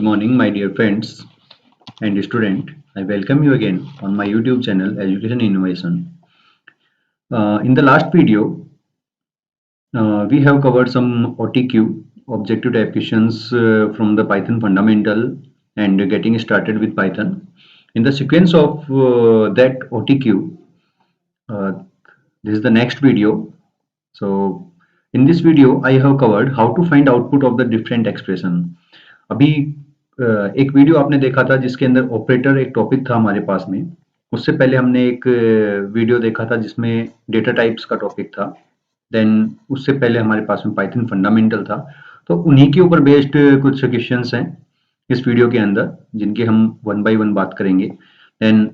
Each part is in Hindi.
morning, my dear friends and student. I welcome you again on my YouTube channel, Education Innovation. In the last video, we have covered some OTQ, Objective Type Questions from the Python Fundamental and getting started with Python. In the sequence of that OTQ, uh, this is the next video. So, in this video, I have covered how to find output of the different expression. अभी एक वीडियो आपने देखा था जिसके अंदर ऑपरेटर एक टॉपिक था हमारे पास में। उससे पहले हमने एक वीडियो देखा था जिसमें डेटा टाइप्स का टॉपिक था। देन उससे पहले हमारे पास में पाइथन फंडामेंटल था। तो उन्हीं के ऊपर बेस्ड कुछ क्वेश्चंस हैं इस वीडियो के अंदर, जिनके हम वन बाय वन बात करेंगे। देन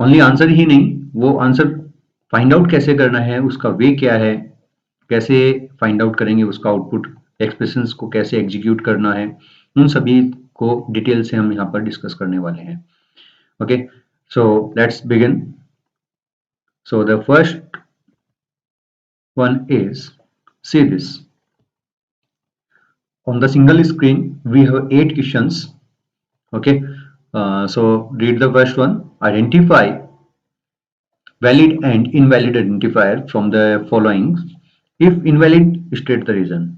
ओनली आंसर ही नहीं, वो आंसर फाइंड आउट कैसे करना है, उसका वे क्या है, कैसे फाइंड आउट करेंगे उसका आउटपुट, एक्सप्रेशंस को कैसे एग्जीक्यूट करना है, उन सभी को डिटेल से हम यहाँ पर डिस्कस करने वाले हैं। Okay, so let's begin. So the first one is, see this on the single screen we have 8 questions. Okay, so read the first one. Identify valid and invalid identifier from the following. If invalid, state the reason.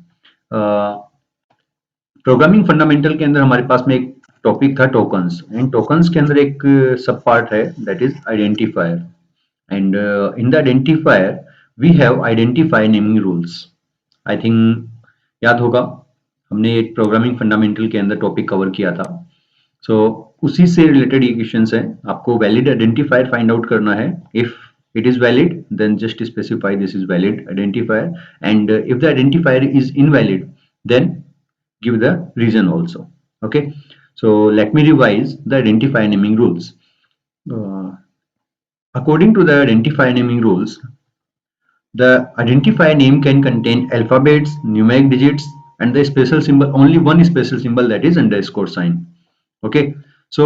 Programming fundamental के अंदर हमारे पास में एक टॉपिक था टोकन्स, एंड टोकन्स के अंदर एक सब पार्ट है that is identifier, and in the identifier we have identifier naming rules. I think याद होगा, हमने एक प्रोग्रामिंग फंडामेंटल के अंदर टॉपिक कवर किया था। सो उसी से रिलेटेड ये क्वेश्चंस है। आपको वैलिड आइडेंटिफायर फाइंड आउट करना है। If it is valid, then just specify this is valid identifier, and if the identifier is invalid, then give the reason also. Okay, so let me revise the identifier naming rules. According to the identifier naming rules, the identifier name can contain alphabets, numeric digits, and the special symbol, only one special symbol, that is underscore sign. Okay, so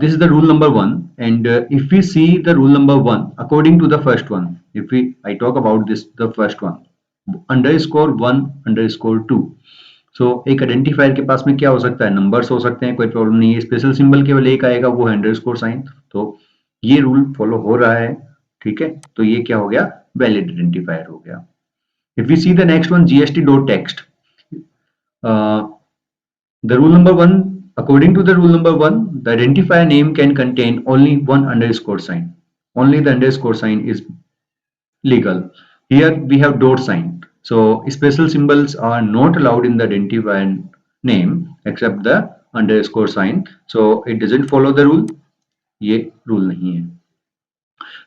this is the rule number 1, and if we see the rule number 1 according to the first one, if I talk about this, the first one, underscore 1 underscore 2. सो एक आइडेंटिफायर के पास में क्या हो सकता है, नंबर्स हो सकते हैं, कोई प्रॉब्लम नहीं है। स्पेशल सिंबल केवल एक आएगा, वो है अंडरस्कोर साइन। तो ये रूल फॉलो हो रहा है, ठीक है। तो ये क्या हो गया, वैलिड आइडेंटिफायर हो गया। If we see the next one, GST dot text, the rule number 1, according to the rule number 1, the identifier name can contain only one underscore sign. Only the underscore sign is legal. Here we have dot sign. So special symbols are not allowed in the identifier name except the underscore sign. So it doesn't follow the rule. ये rule नहीं है.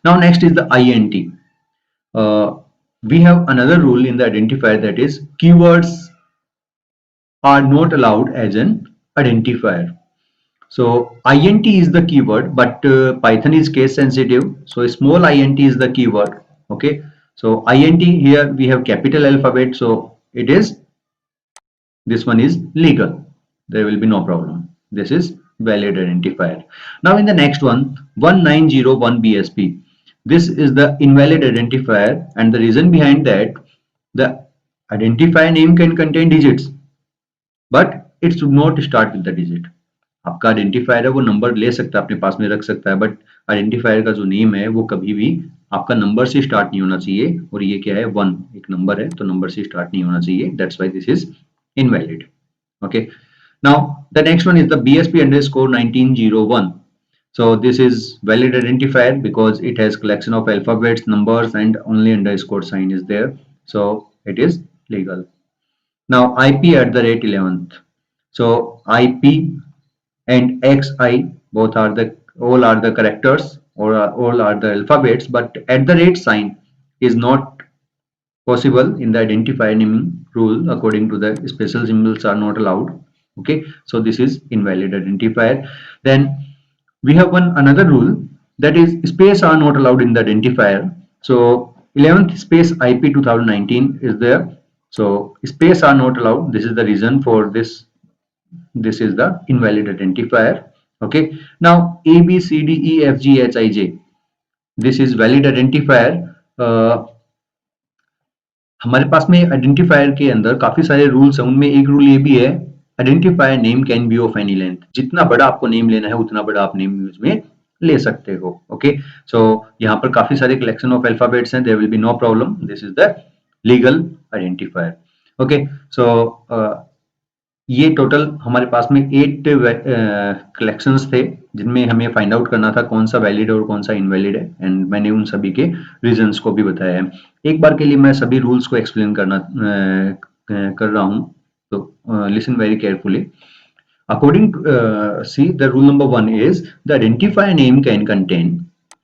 Now next is the INT. We have another rule in the identifier, that is keywords are not allowed as an identifier. So int is the keyword, but Python is case sensitive, so small int is the keyword. Okay, so int here we have capital alphabet, so it is, this one is legal, there will be no problem. This is valid identifier. Now in the next one, 1901 BSP, this is the invalid identifier, and the reason behind that, the identifier name can contain digits, but it should not start with the digit. आपका आइडेंटिफायर है वो नंबर ले सकता है, अपने पास में रख सकता है, बट आइडेंटिफायर का जो नेम है वो कभी भी आपका नंबर से स्टार्ट नहीं होना चाहिए। और ये क्या है, 1 एक नंबर है, तो नंबर से स्टार्ट नहीं होना चाहिए, that's why this is invalid. Okay, now the next one is the BSP underscore 1901. So this is valid identifier because it has collection of alphabets, numbers, and only underscore sign is there, so it is legal. Now IP at the rate 11th. So IP and XI both are the, all are the characters, or all are the alphabets, but at the rate sign is not possible in the identifier naming rule. According to the special symbols are not allowed. Okay, so this is invalid identifier. Then we have one another rule, that is space are not allowed in the identifier. So 11th space IP 2019 is there, so space are not allowed. This is the reason for this. This is the invalid identifier. Okay, now A B C D E F G H I J, this is valid identifier. हमारे पास में आइडेंटिफायर के अंदर काफी सारे रूल्स हैं, उनमें एक रूल ये भी है, identifier name can be of any length, जितना बड़ा आपको नेम लेना है उतना बड़ा आप नेम यूज में ले सकते हो। ओके, सो यहाँ पर काफी सारे कलेक्शन ऑफ अल्फाबेट्स हैं, there will be no problem, this is the legal identifier. Okay, so ये टोटल हमारे पास में 8 कलेक्शंस थे जिनमें हमें फाइंड आउट करना था कौन सा वैलिड और कौन सा इनवैलिड है, एंड मैंने उन सभी के रीजंस को भी बताया है। एक बार के लिए मैं सभी रूल्स को एक्सप्लेन कर रहा हूँ, तो listen very carefully. According to, see the rule number 1 is the identifier name can contain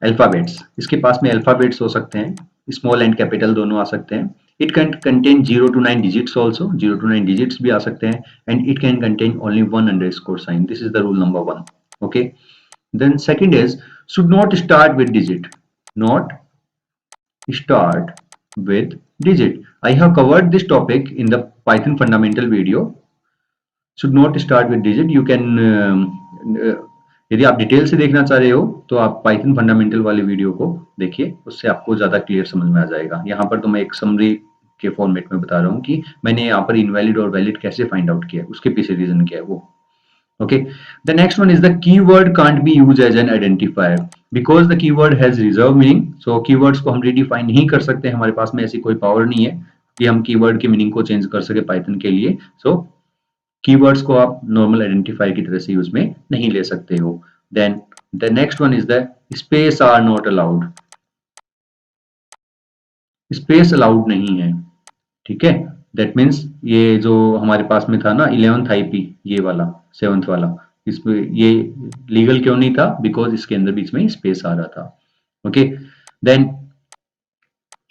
alphabets. इसके पास में alphabets हो सकते हैं, small and capital दोनों आ सकते हैं। It can contain 0 to 9 digits also, 0 to 9 digits भी आ सकते हैं, and it can contain only one underscore sign. This is the rule number 1. Okay. Then second is should not start with digit. Not start with digit. I have covered this topic in the Python fundamental video. Should not start with digit. You can यदि आप डिटेल से देखना चाह रहे हो तो आप पाइथन फंडामेंटल वाले वीडियो को देखिए, उससे आपको ज्यादा क्लियर समझ में आ जाएगा। यहाँ पर तो मैं एक समरी के फॉर्मेट में बता रहा हूँ कि मैंने यहाँ पर इनवैलिड और वैलिड कैसे फाइंड आउट किया, उसके पीछे रीजन क्या है वो। Okay, the next one is the keyword can't be use as an identifier because the keyword has reserve meaning. So keywords को हम रिडिफाइन नहीं कर सकते, हमारे पास में ऐसी कोई पावर नहीं है कि हम कीवर्ड के मीनिंग को चेंज कर सके पाइथन के लिए। सो कीवर्ड्स को आप नॉर्मल आइडेंटिफायर की तरह से यूज में नहीं ले सकते हो। Then the next one is the space are not allowed. Space allowed नहीं है, ठीक है। दैट मीन्स ये जो हमारे पास में था ना 11th आईपी, ये वाला 7th वाला, इसमें ये लीगल क्यों नहीं था, बिकॉज इसके अंदर बीच में स्पेस आ रहा था। ओके, देन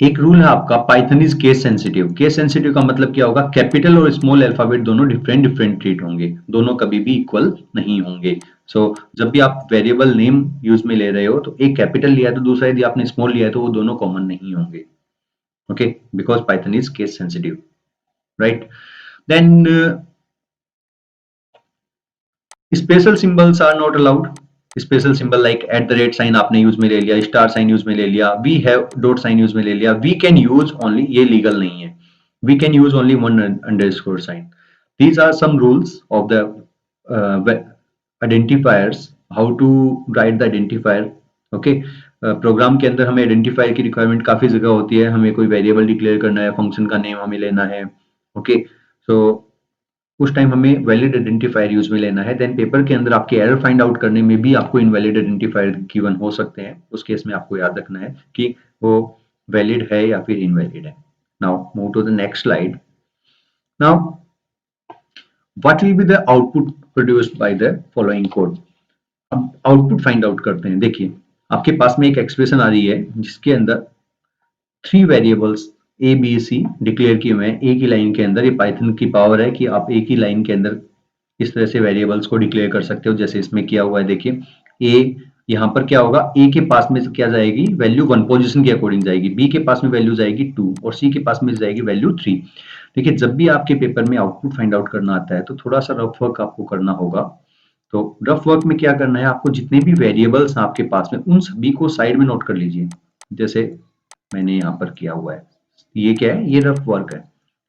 एक रूल है आपका, Python is case sensitive. Case sensitive का मतलब क्या होगा, कैपिटल और स्मॉल अल्फाबेट दोनों डिफरेंट डिफरेंट ट्रीट होंगे, दोनों कभी भी इक्वल नहीं होंगे। सो जब भी आप वेरिएबल नेम यूज में ले रहे हो तो एक कैपिटल लिया है तो दूसरा यदि आपने स्मॉल लिया है तो वो दोनों कॉमन नहीं होंगे। Okay, because Python is case sensitive, right. Then special symbols are not allowed. Special symbol like at the rate sign आपने यूज में ले लिया, स्टार साइन यूज में ले लिया, we have dot sign use में ले लिया, वी कैन यूज ओनली, ये लीगल नहीं है। We can use only one underscore sign. These are some rules of the identifiers, how to write the identifier. Okay, programme के अंदर हमें आइडेंटिफायर की रिक्वायरमेंट काफी जगह होती है, हमें कोई वेरिएबल डिक्लेयर करना है, फंक्शन का नेम हमें लेना है। ओके, सो उस टाइम हमें वैलिड आइडेंटिफायर यूज में लेना है। देन पेपर के अंदर आपके एरर फाइंड आउट करने में भी आपको इनवैलिड आइडेंटिफायर गिवन हो सकते हैं, उस केस में आपको याद रखना है कि वो वैलिड है या फिर इनवैलिड है। Now move to the next slide. Now what will be the output produced by the following code. अब आउटपुट फाइंड आउट करते हैं। देखिए आपके पास में एक एक्सप्रेशन आ रही है जिसके अंदर 3 variables A B C declare किए हुए हैं एक ही लाइन के अंदर। ये पाइथन की पावर है कि आप एक ही लाइन के अंदर इस तरह से वेरिएबल्स को डिक्लेयर कर सकते हो, जैसे इसमें किया हुआ है। देखिए ए, यहाँ पर क्या होगा, ए के पास में क्या जाएगी वैल्यू 1 पोजीशन के अकॉर्डिंग जाएगी, बी के पास में वैल्यू जाएगी 2 और सी के पास में जाएगी वैल्यू 3। देखिए जब भी आपके पेपर में आउटपुट फाइंड आउट करना आता है तो थोड़ा सा रफ वर्क आपको करना होगा। तो रफ वर्क में क्या करना है, आपको जितने भी वेरिएबल्स हैं आपके पास में उन सभी को साइड में नोट कर लीजिए, जैसे मैंने यहाँ पर किया हुआ है। ये क्या है, ये रफ वर्क है।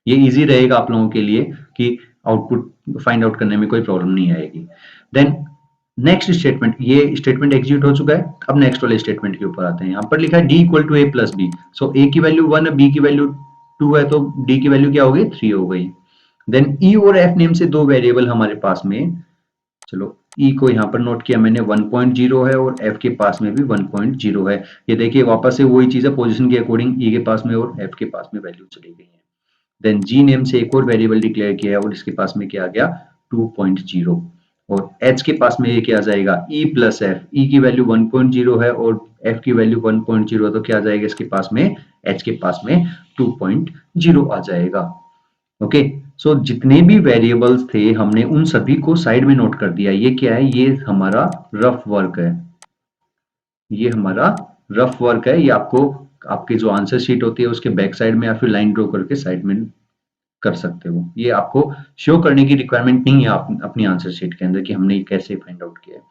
ये इजी रहेगा आप लोगों के लिए कि आउटपुट फाइंड आउट करने में कोई प्रॉब्लम नहीं आएगी। देन नेक्स्ट स्टेटमेंट, ये स्टेटमेंट एग्जीक्यूट हो चुका है। अब नेक्स्ट वाले स्टेटमेंट के ऊपर आते हैं। यहाँ पर लिखा है D equal to A plus B. So A की वैल्यू 1 है, बी की वैल्यू 2 है, तो डी की वैल्यू क्या हो गई 3 हो गई। देन ई और एफ नेम से 2 वेरिएबल हमारे पास में, चलो ई को यहाँ पर नोट किया मैंने 1.0 है और एफ के पास में भी 1.0 है। ये देखिए वापस से वही चीज है, पोजीशन के अकॉर्डिंग ई के पास में और एफ के पास में वैल्यू चली गई है। देन जी नेम से एक और वेरिएबल डिक्लेयर किया है और इसके पास में क्या आ गया 2.0 और एच के पास में ये क्या आ जाएगा ई प्लस एफ। ई की वैल्यू 1.0 है और एफ की वैल्यू 1.0 है, तो क्या आ जाएगा इसके पास में, एच के पास में 2.0 आ जाएगा। ओके, सो जितने भी वेरिएबल्स थे हमने उन सभी को साइड में नोट कर दिया। ये क्या है, ये हमारा रफ वर्क है। ये हमारा रफ वर्क है, ये आपको आपकी जो आंसर शीट होती है उसके बैक साइड में या फिर लाइन ड्रॉ करके साइड में कर सकते हो। ये आपको शो करने की रिक्वायरमेंट नहीं है अपनी आंसर शीट के अंदर कि हमने कैसे फाइंड आउट किया है।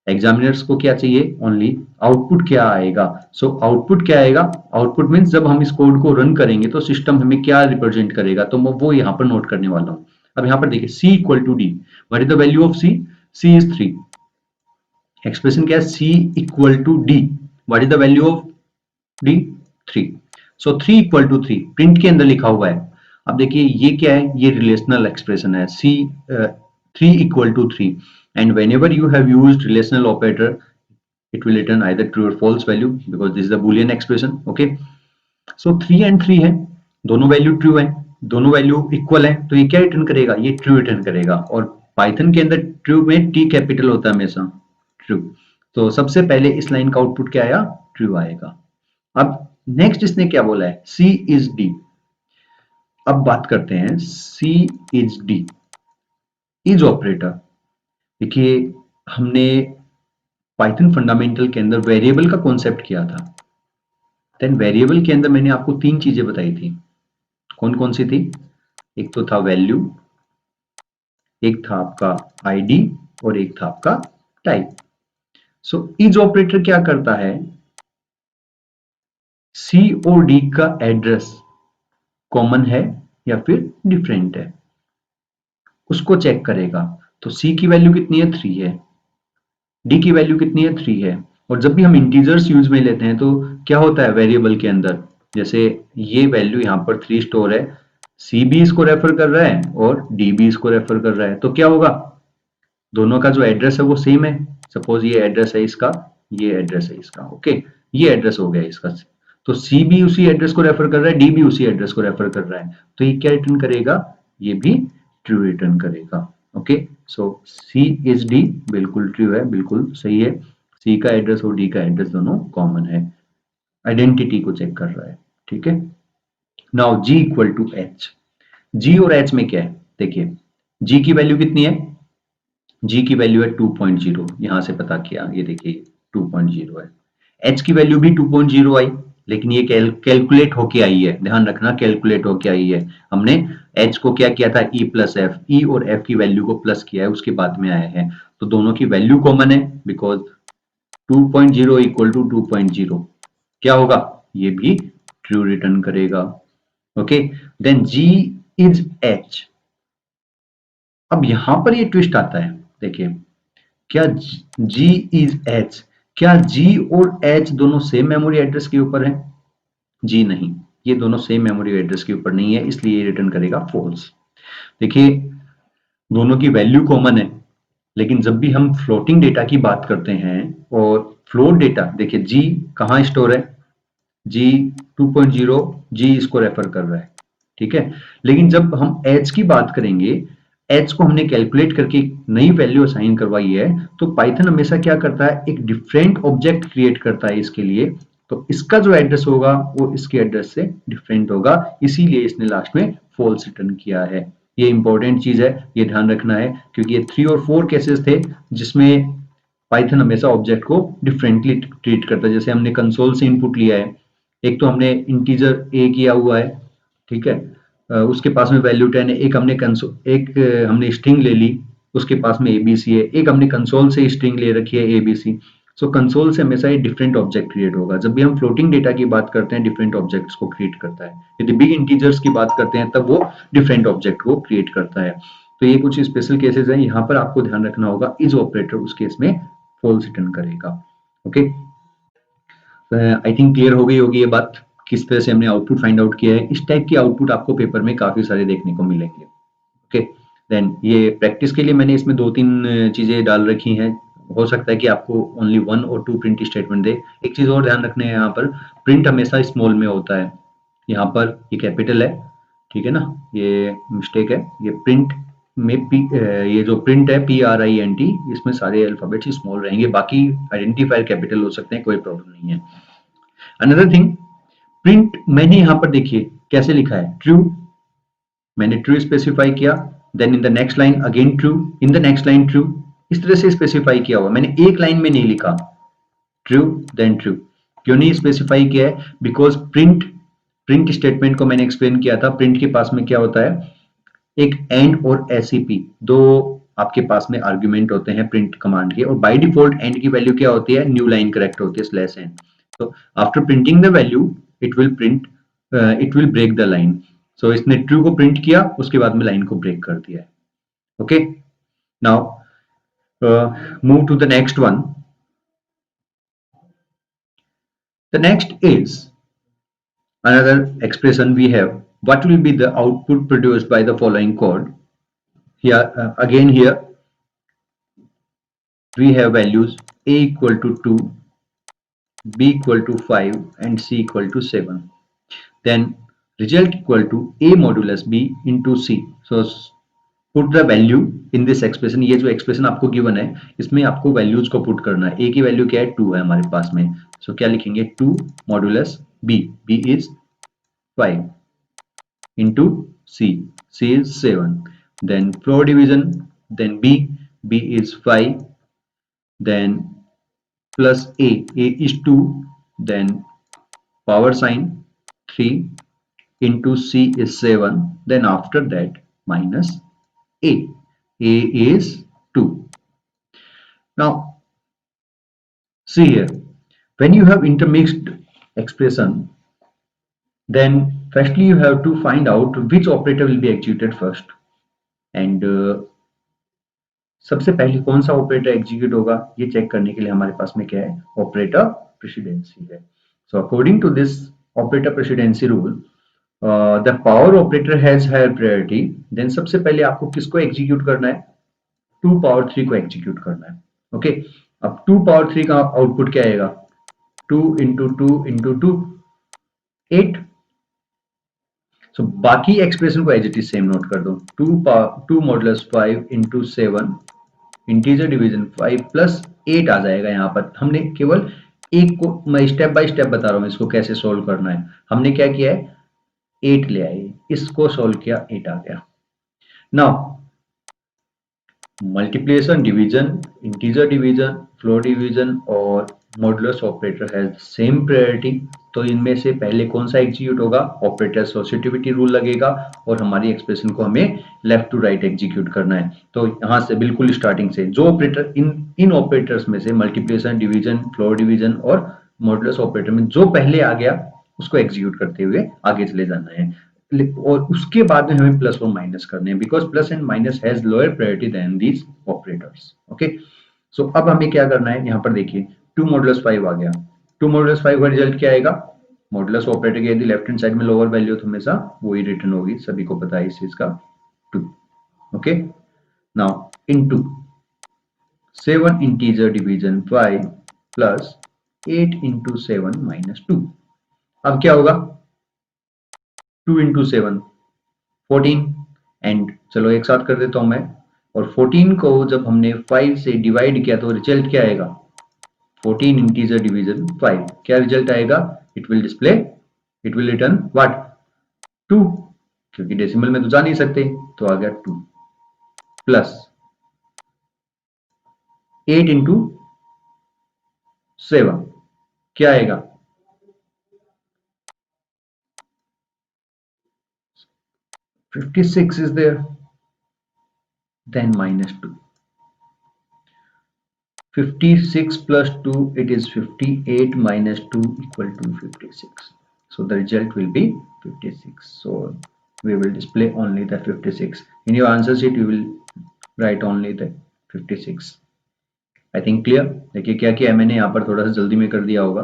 एग्जामिनर्स को क्या चाहिए, ओनली आउटपुट क्या आएगा। सो आउटपुट क्या आएगा, आउटपुट मीन्स जब हम इस कोड को रन करेंगे तो सिस्टम हमें क्या रिप्रेजेंट करेगा, तो मैं वो यहाँ पर नोट करने वाला हूँ। अब यहाँ पर देखिए c equal to D, what is the value of c? c is 3। Expression क्या है? c equal to D, what is the value of D? 3। So 3 equal to 3 print के अंदर लिखा हुआ है। अब देखिए ये क्या है? ये रिलेशनल एक्सप्रेशन है, c 3 equal to 3, and whenever you have used relational operator it will return either true or false value because this is a boolean expression. Okay, so 3 and 3 है, दोनों वैल्यू ट्रू है, दोनों वैल्यू इक्वल है, तो ये क्या रिटर्न करेगा? ये ट्रू रिटर्न करेगा। और पाइथन के अंदर ट्रू में टी कैपिटल होता है हमेशा, ट्रू। तो सबसे पहले इस लाइन का आउटपुट क्या आया? ट्रू आएगा। अब नेक्स्ट इसने क्या बोला है? सी इज डी। अब बात करते हैं सी इज डी, इज ऑपरेटर। देखिए हमने पाइथन फंडामेंटल के अंदर वेरिएबल का कॉन्सेप्ट किया था, देन वेरिएबल के अंदर मैंने आपको 3 चीजें बताई थी। कौन कौन सी थी? एक तो था वैल्यू, एक था आपका आईडी, और एक था आपका टाइप। सो इज ऑपरेटर क्या करता है? सी और डी का एड्रेस कॉमन है या फिर डिफरेंट है, उसको चेक करेगा। तो सी की वैल्यू कितनी है? 3 है, डी की वैल्यू कितनी है? 3 है। और जब भी हम इंटीजर्स यूज में लेते हैं तो क्या होता है वेरिएबल के अंदर? जैसे ये वैल्यू यहाँ पर 3 स्टोर है, सी भी इसको रेफर कर रहा है और डी भी इसको रेफर कर रहा है, तो क्या होगा? दोनों का जो एड्रेस है वो सेम है। सपोज ये एड्रेस है इसका, ये एड्रेस है इसका, ओके, ये एड्रेस हो गया इसका। तो सी भी उसी एड्रेस को रेफर कर रहा है, डी भी उसी एड्रेस को रेफर कर रहा है, तो ये क्या रिटर्न करेगा? ये भी ट्रू रिटर्न करेगा। Okay, so C is D बिल्कुल ट्रू है, बिल्कुल सही है। सी का एड्रेस और डी का एड्रेस दोनों कॉमन है, आइडेंटिटी को चेक कर रहा है। ठीक है, now G equal to H. G और एच में क्या है? देखिए जी की वैल्यू कितनी है? जी की वैल्यू है 2.0, यहां से पता किया, ये देखिए 2.0 है। एच की वैल्यू भी 2.0 आई, लेकिन ये कैलकुलेट होके आई है, ध्यान रखना, कैलकुलेट होके आई है। हमने एच को क्या किया था? ई प्लस एफ, ई और एफ की वैल्यू को प्लस किया है, उसके बाद में आया है। तो दोनों की वैल्यू कॉमन है, बिकॉज 2.0 इक्वल टू 2.0 क्या होगा? ये भी ट्रू रिटर्न करेगा। Okay, then G is H. अब यहां पर ये ट्विस्ट आता है, देखिए क्या जी इज एच, क्या जी और एच दोनों सेम मेमोरी एड्रेस के ऊपर है? जी नहीं, ये दोनों सेम मेमोरी एड्रेस के ऊपर नहीं है, इसलिए ये रिटर्न करेगा फॉल्स। देखिए दोनों की वैल्यू कॉमन है, लेकिन जब भी हम फ्लोटिंग डेटा की बात करते हैं, और फ्लोट डेटा देखिए जी कहाँ स्टोर है? जी 2.0, जी इसको रेफर कर रहा है, ठीक है। लेकिन जब हम एच की बात करेंगे, एच को हमने कैलकुलेट करके नई वैल्यू असाइन करवाई है, तो पाइथन हमेशा क्या करता है? एक डिफरेंट ऑब्जेक्ट क्रिएट करता है इसके लिए, तो इसका जो एड्रेस होगा वो इसके एड्रेस से डिफरेंट होगा, इसीलिए इसने लास्ट में फॉल्स रिटर्न किया है। ये इंपॉर्टेंट चीज है, ये ध्यान रखना है, क्योंकि ये 3 और 4 केसेस थे जिसमें पाइथन हमेशा ऑब्जेक्ट को डिफरेंटली ट्रीट करता है। जैसे हमने कंसोल से इनपुट लिया है, एक तो हमने इंटीजर ए किया हुआ है, ठीक है, उसके पास में वैल्यू 10 है, एक हमने हमने स्ट्रिंग ले ली, उसके पास में एबीसी है, एक हमने कंसोल से स्ट्रिंग ले रखी है एबीसी। सो कंसोल से हमेशा ये डिफरेंट ऑब्जेक्ट क्रिएट होगा। जब भी हम फ्लोटिंग डेटा की बात करते हैं, डिफरेंट ऑब्जेक्ट्स को क्रिएट करता है। यदि बिग इंटीजर्स की बात करते हैं, तब वो डिफरेंट ऑब्जेक्ट को क्रिएट करता है। तो ये कुछ स्पेशल केसेस हैं, यहाँ पर आपको ध्यान रखना होगा, इज ऑपरेटर उस केस में फॉल्स रिटर्न करेगा। ओके, आई थिंक क्लियर हो गई होगी ये बात, किस तरह से हमने आउटपुट फाइंड आउट किया है। इस टाइप की आउटपुट आपको पेपर में काफी सारे देखने को मिलेंगे। ओके, देन ये प्रैक्टिस के लिए मैंने इसमें 2-3 चीजें डाल रखी हैं। हो सकता है कि आपको ओनली 1 और 2 प्रिंट स्टेटमेंट दे। एक चीज और ध्यान रखने हैं, यहाँ पर प्रिंट हमेशा स्मॉल में होता है, यहाँ पर ये कैपिटल है, ठीक है ना, ये मिस्टेक है। ये प्रिंट में ये जो प्रिंट है PRINT, इसमें सारे अल्फाबेट्स स्मॉल रहेंगे, बाकी आइडेंटिफायर कैपिटल हो सकते हैं, कोई प्रॉब्लम नहीं है। अनदर थिंग, प्रिंट मैंने यहाँ पर देखिए कैसे लिखा है, ट्रू, मैंने ट्रू स्पेसिफाई किया, then in the next line again true, in the next line true, इस तरह से स्पेसिफाई किया हुआ। मैंने एक लाइन में नहीं लिखा ट्रू देन ट्रू। क्यों नहीं स्पेसिफाई किया है? बिकॉज प्रिंट स्टेटमेंट को मैंने एक्सप्लेन किया था, प्रिंट के पास में क्या होता है, एक एंड और एसीपी, दो आपके पास में आर्ग्यूमेंट होते हैं प्रिंट कमांड के, और बाय डिफॉल्ट एंड की वैल्यू क्या होती है? न्यू लाइन करेक्ट होती है, स्लैश एंड। तो after printing the value it will print, it will break the line. So इसने ट्रू को प्रिंट किया, उसके बाद में लाइन को ब्रेक कर दिया है. Okay, now move to the next one. The next is another expression we have. What will be the output produced by the following code? Here again here we have values a equal to 2, b equal to 5 and c equal to 7. Then result equal to a modulus b into c. So put the value in this expression. ये जो एक्सप्रेशन आपको गिवन है इसमें आपको वैल्यूज को पुट करना है. ए की वैल्यू क्या है, 2 है हमारे पास में. सो क्या लिखेंगे, 2 modulus B, B is 5 into c is 7. Then floor division, then b is 5, then plus a is 2, then power sign 3 into c is 7, then after that minus a is 2. Now see here, when you have intermixed expression, then firstly you have to find out which operator will be executed first, and सबसे पहले कौन सा ऑपरेटर एग्जीक्यूट होगा ये चेक करने के लिए हमारे पास में क्या है, ऑपरेटर प्रेसिडेंसी है. So according to this operator precedency rule, the power operator has higher priority. Then सबसे पहले आपको किसको एग्जीक्यूट करना है, 2 पावर 3 को एग्जीक्यूट करना है. ओके, अब 2 पावर 3 का आउटपुट क्या आएगा, 2 इंटू 2 इंटू 2 8. सो बाकी एक्सप्रेशन को as it is same note कर दो. 2 modulus 5 into 7, integer division 5 plus 8 आ जाएगा. यहाँ पर हमने केवल एक को, मैं स्टेप बाय स्टेप बता रहा हूँ इसको कैसे सोल्व करना है. हमने क्या किया है, 8 ले आए, इसको सोल्व किया, 8 आ गया. Now multiplication, division, integer division, floor division और modulus operator has same priority. तो इनमें से पहले कौन सा एग्जीक्यूट होगा, ऑपरेटर एसोसिएटिविटी रूल लगेगा और हमारी एक्सप्रेशन को हमें लेफ्ट टू राइट एग्जीक्यूट करना है. तो यहाँ से बिल्कुल स्टार्टिंग से जो ऑपरेटर इन ऑपरेटर्स में से मल्टीप्लिकेशन, डिवीजन, फ्लोर डिवीजन और मॉडुलस ऑपरेटर में जो पहले आ गया उसको एग्जीक्यूट करते हुए आगे चले जाना है. और उसके बाद में हमें प्लस और माइनस करने हैं, because plus and minus has lower priority than these operators. Okay, so अब हमें क्या करना है, यहाँ पर देखिए 2 मॉडुलस 5 आ गया. 2 मॉडुलस 5 का रिजल्ट क्या आएगा, मॉडुलस ऑपरेटर की यदि लेफ्ट हैंड साइड में लोअर वैल्यू तो हमेशा वही रिटर्न होगी, सभी को पता है इस चीज का, 2. Okay, now into 7 integer division 5 plus 8 into 7 minus 2. अब क्या होगा, 2 इंटू 7 14, एंड चलो एक साथ कर देता हूं मैं. और 14 को जब हमने 5 से डिवाइड किया तो रिजल्ट क्या आएगा, 14 इंटीजर डिवीजन 5. क्या रिजल्ट आएगा, it will display, it will return what, 2, क्योंकि डेसिमल में तो जा नहीं सकते, तो आ गया 2 प्लस 8 इंटू 7 क्या आएगा, 56 is there, then minus 2. 56 plus 2, it is 58 minus 2 equal to 56. So the result will be 56. So we will display only the 56. In your answer sheet, you will write only the 56. I think clear. देखिए क्या किया मैंने यहाँ पर, थोड़ा सा जल्दी में कर दिया होगा.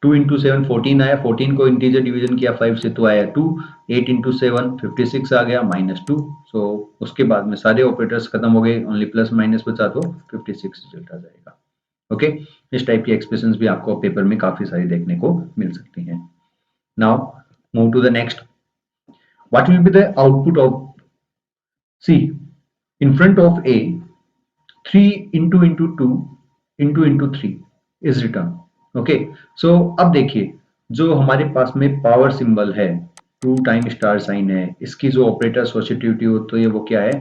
2 इंटू 7 14 आया, 14 को इंटीजर डिवीजन किया 5 से तो आया 2. 8 इंटू 7 56 आ गया माइनस 2. सो उसके बाद में सारे ऑपरेटर्स खत्म हो गए, ओनली प्लस माइनस बचा तो 56 रिजल्ट आ जाएगा. ओके, इस टाइप की एक्सप्रेशंस भी आपको पेपर में काफी सारी देखने को मिल सकती हैं. Now move to the next. What will be the output of, C in front of A 3 into 2 into 3 is return. Okay, so अब देखिए जो हमारे पास में पावर सिंबल है 2 टाइम स्टार साइन है, इसकी जो ऑपरेटर एसोसिएटिविटी होती है वो क्या है,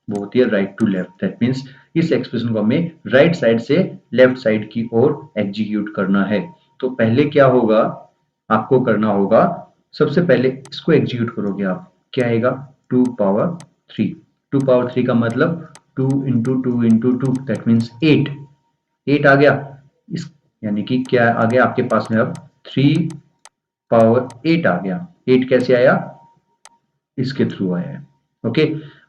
वो होती है right to left. That means इस एक्सप्रेशन को हमें राइट साइड से लेफ्ट साइड की ओर एग्जीक्यूट करना है. तो पहले क्या होगा, आपको करना होगा, सबसे पहले इसको एग्जीक्यूट करोगे आप, क्या आएगा, 2 पावर 3. 2 पावर 3 का मतलब 2 इंटू 2 इंटू 2, दैट मीन्स 8. 8 आ गया, इस यानी कि क्या आ गया आपके पास में अब 3 पावर 8 आ गया. 8 कैसे आया, इसके थ्रू आया है। ओके,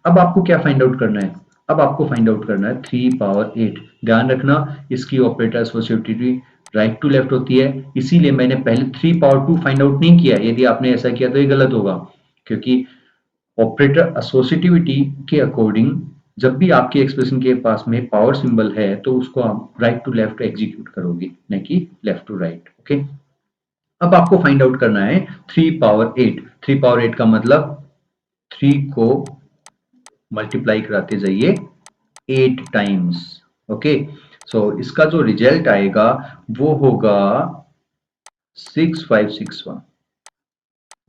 अब आपको क्या फाइंड आउट करना है? अब आपको फाइंड आउट करना है 3 पावर 8। ध्यान रखना, इसकी operator associativity right to left होती है, इसीलिए मैंने पहले 3 पावर 2 फाइंड आउट नहीं किया। यदि आपने ऐसा किया तो ये गलत होगा, क्योंकि ऑपरेटर एसोसिएटिविटी के अकॉर्डिंग जब भी आपके एक्सप्रेशन के पास में पावर सिंबल है तो उसको आप राइट टू लेफ्ट एग्जीक्यूट करोगे, न कि लेफ्ट टू राइट। ओके, अब आपको फाइंड आउट करना है 3 पावर 8। 3 पावर 8 का मतलब 3 को मल्टीप्लाई कराते जाइए 8 टाइम्स। ओके, सो इसका जो रिजल्ट आएगा वो होगा 6561।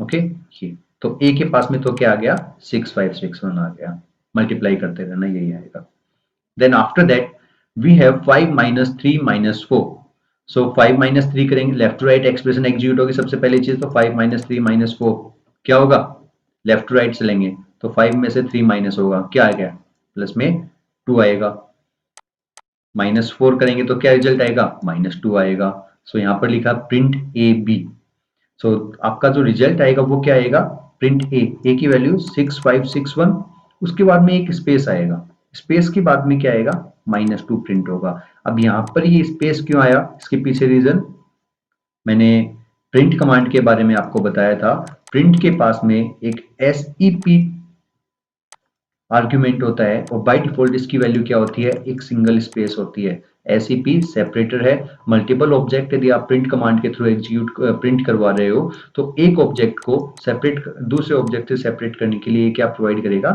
ओके, ये तो ए के पास में तो क्या आ गया, 6561 आ गया। मल्टीप्लाई करते रहना, यही आएगा। Then after that we have 5 minus 3 minus 4। So 5 minus 3 करेंगे, left to right expression execute होगी सबसे पहली चीज। तो 5 माइनस 3 माइनस 4 क्या होगा, लेफ्ट टू राइट चलेंगे तो 5 में से 3 माइनस होगा, क्या आ गया, प्लस में 2 आएगा। -4 करेंगे तो क्या रिजल्ट आएगा, -2 आएगा। सो यहाँ पर लिखा प्रिंट ए बी। सो आपका जो रिजल्ट आएगा वो क्या आएगा, प्रिंट ए की वैल्यू 6561, उसके बाद में एक स्पेस आएगा, स्पेस के बाद में क्या आएगा, -2 प्रिंट होगा। अब यहाँ पर ये स्पेस क्यों आया, इसके पीछे रीजन मैंने प्रिंट कमांड के बारे में आपको बताया था। प्रिंट के पास में एक SEP आर्ग्यूमेंट होता है और बाय डिफॉल्ट इसकी वैल्यू क्या होती है, एक सिंगल स्पेस होती है। SEP सेपरेटर है, मल्टीपल ऑब्जेक्ट यदि आप प्रिंट कमांड के थ्रू एग्जीक्यूट प्रिंट करवा रहे हो तो एक ऑब्जेक्ट को सेपरेट दूसरे ऑब्जेक्ट से सेपरेट करने के लिए क्या प्रोवाइड करेगा,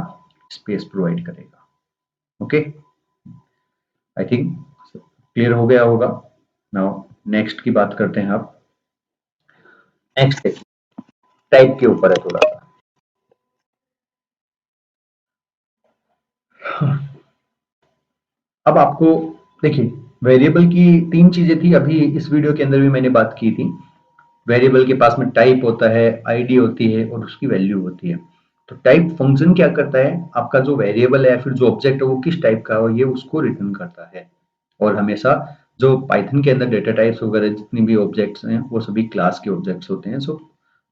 स्पेस प्रोवाइड करेगा। ओके, आई थिंक क्लियर हो गया होगा। नाउ नेक्स्ट की बात करते हैं। आप नेक्स्ट देखिए, टाइप के ऊपर है थोड़ा सा। अब आपको देखिए, वेरिएबल की तीन चीजें थी, अभी इस वीडियो के अंदर भी मैंने बात की थी। वेरिएबल के पास में टाइप होता है, आईडी होती है और उसकी वैल्यू होती है। तो टाइप फंक्शन क्या करता है, आपका जो वेरिएबल है फिर जो ऑब्जेक्ट है वो किस टाइप का है ये उसको रिटर्न करता है। और हमेशा जो पाइथन के अंदर डेटा टाइप्स वगैरह जितनी भी ऑब्जेक्ट्स हैं वो सभी क्लास के ऑब्जेक्ट्स होते हैं। सो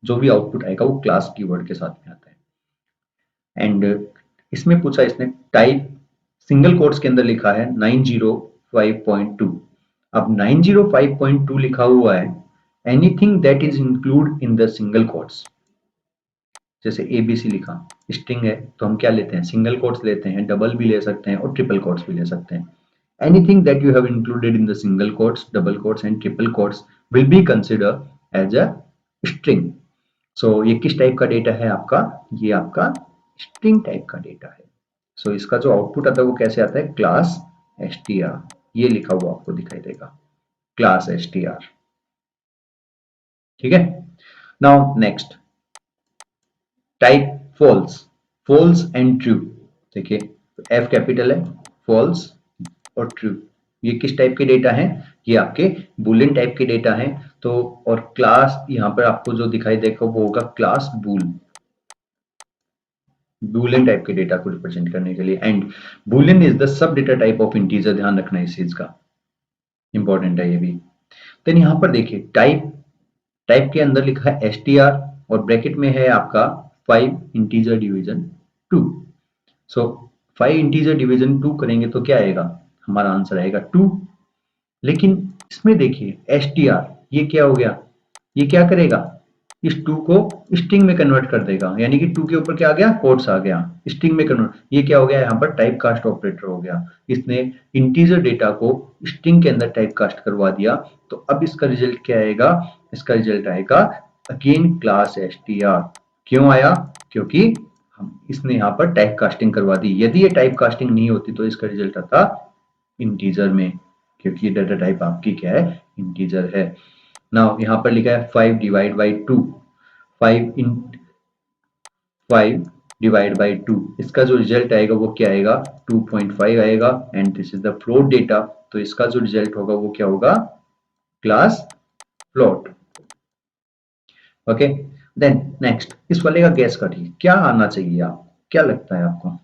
जो भी आउटपुट आएगा वो क्लास कीवर्ड के साथ में आता है। एंड इसमें पूछा इसने टाइप, सिंगल कोट्स के अंदर लिखा है 905.2। अब 905.2 लिखा हुआ है, anything that is include in the single quotes. जैसे ABC लिखा, स्ट्रिंग है तो हम क्या लेते हैं, सिंगल कोट्स लेते हैं, डबल भी ले सकते हैं और ट्रिपल कोट्स भी ले सकते हैं। Anything that you have included in the single quotes, double quotes and triple quotes will be consider as a string. So ये किस टाइप का डेटा है आपका, ये आपका स्ट्रिंग टाइप का डेटा है। सो इसका जो आउटपुट आता है वो कैसे आता है, क्लास str, ये लिखा हुआ आपको दिखाई देगा, क्लास str। ठीक है, now next type false, false and true. देखिए F कैपिटल है, फॉल्स और ट्रू, ये किस टाइप के डेटा हैं, ये आपके बुलियन टाइप के डेटा हैं। तो और क्लास यहाँ पर आपको जो दिखाई देगा वो होगा क्लास बूल, बूलियन टाइप के डेटा को रिप्रेजेंट करने के लिए। And Boolean is the sub data type of integer, ध्यान रखना इस चीज का, इंपॉर्टेंट है ये भी। देन यहाँ पर देखिए टाइप, टाइप के अंदर लिखा है str और ब्रैकेट में है आपका 5 इंटीजर डिवीजन 2। सो 5 इंटीजर डिवीजन 2 करेंगे तो क्या आएगा, हमारा आंसर आएगा 2। लेकिन इसमें देखिए str, ये क्या हो गया, ये क्या करेगा, इस 2 को स्ट्रिंग में कन्वर्ट कर देगा, यानी कि 2 के ऊपर क्या आ गया, कोट्स आ गया, स्ट्रिंग में कन्वर्ट। ये क्या हो गया, यहाँ पर टाइप कास्ट ऑपरेटर हो गया, इसने इंटीजर डेटा को स्ट्रिंग के अंदर टाइप कास्ट करवा दिया। तो अब इसका रिजल्ट क्या आएगा, इसका रिजल्ट आएगा अगेन क्लास str। क्यों आया, क्योंकि हम इसने यहाँ पर टाइप कास्टिंग करवा दी। यदि ये टाइप कास्टिंग नहीं होती तो इसका रिजल्ट आता इंटीजर में, क्योंकि डेटा टाइप आपकी क्या है, इंटीजर है। नाउ यहाँ पर लिखा है 5 divide by 2, 5 in 5 divide by 2, इसका जो रिजल्ट आएगा वो क्या आएगा, 2.5 आएगा। And this is the float data, तो इसका जो रिजल्ट होगा वो क्या होगा, class float. Okay, then next इस वाले का गैस करिए क्या आना चाहिए, आप क्या लगता है आपको,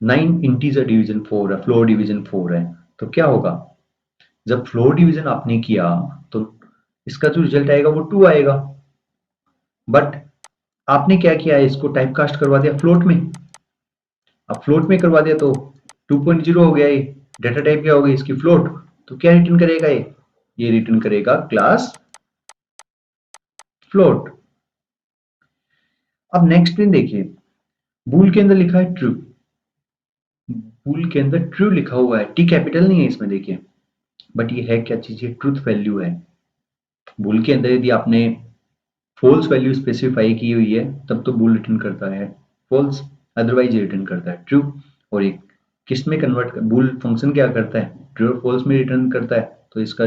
9 इंटीजर डिवीजन 4 है, फ्लोर डिवीजन 4 है, तो क्या होगा, जब फ्लोर डिवीजन आपने किया तो इसका जो रिजल्ट आएगा वो 2 आएगा। बट आपने क्या किया है, इसको टाइप कास्ट करवा दिया फ्लोट में। अब फ्लोट में करवा दिया तो 2.0 हो गया, ये डेटा टाइप क्या हो गई इसकी, फ्लोट। तो क्या रिटर्न करेगा ये रिटर्न करेगा क्लास फ्लोट। अब नेक्स्ट में देखिए, बूल के अंदर लिखा है ट्रू, बूल के अंदर ट्रू लिखा हुआ है, टी कैपिटल नहीं है इसमें देखिए, बट ये है क्या चीज, ये ट्रूथ वैल्यू है। बूल के अंदर यदि आपने फॉल्स वैल्यू स्पेसिफाई की हुई है तब तो बूल रिटर्न करता है फॉल्स, अदरवाइज ये रिटर्न करता है ट्रू। और एक किस में कन्वर्ट कर, बूल फंक्शन क्या करता है, ट्रू और फॉल्स में रिटर्न करता है। तो इसका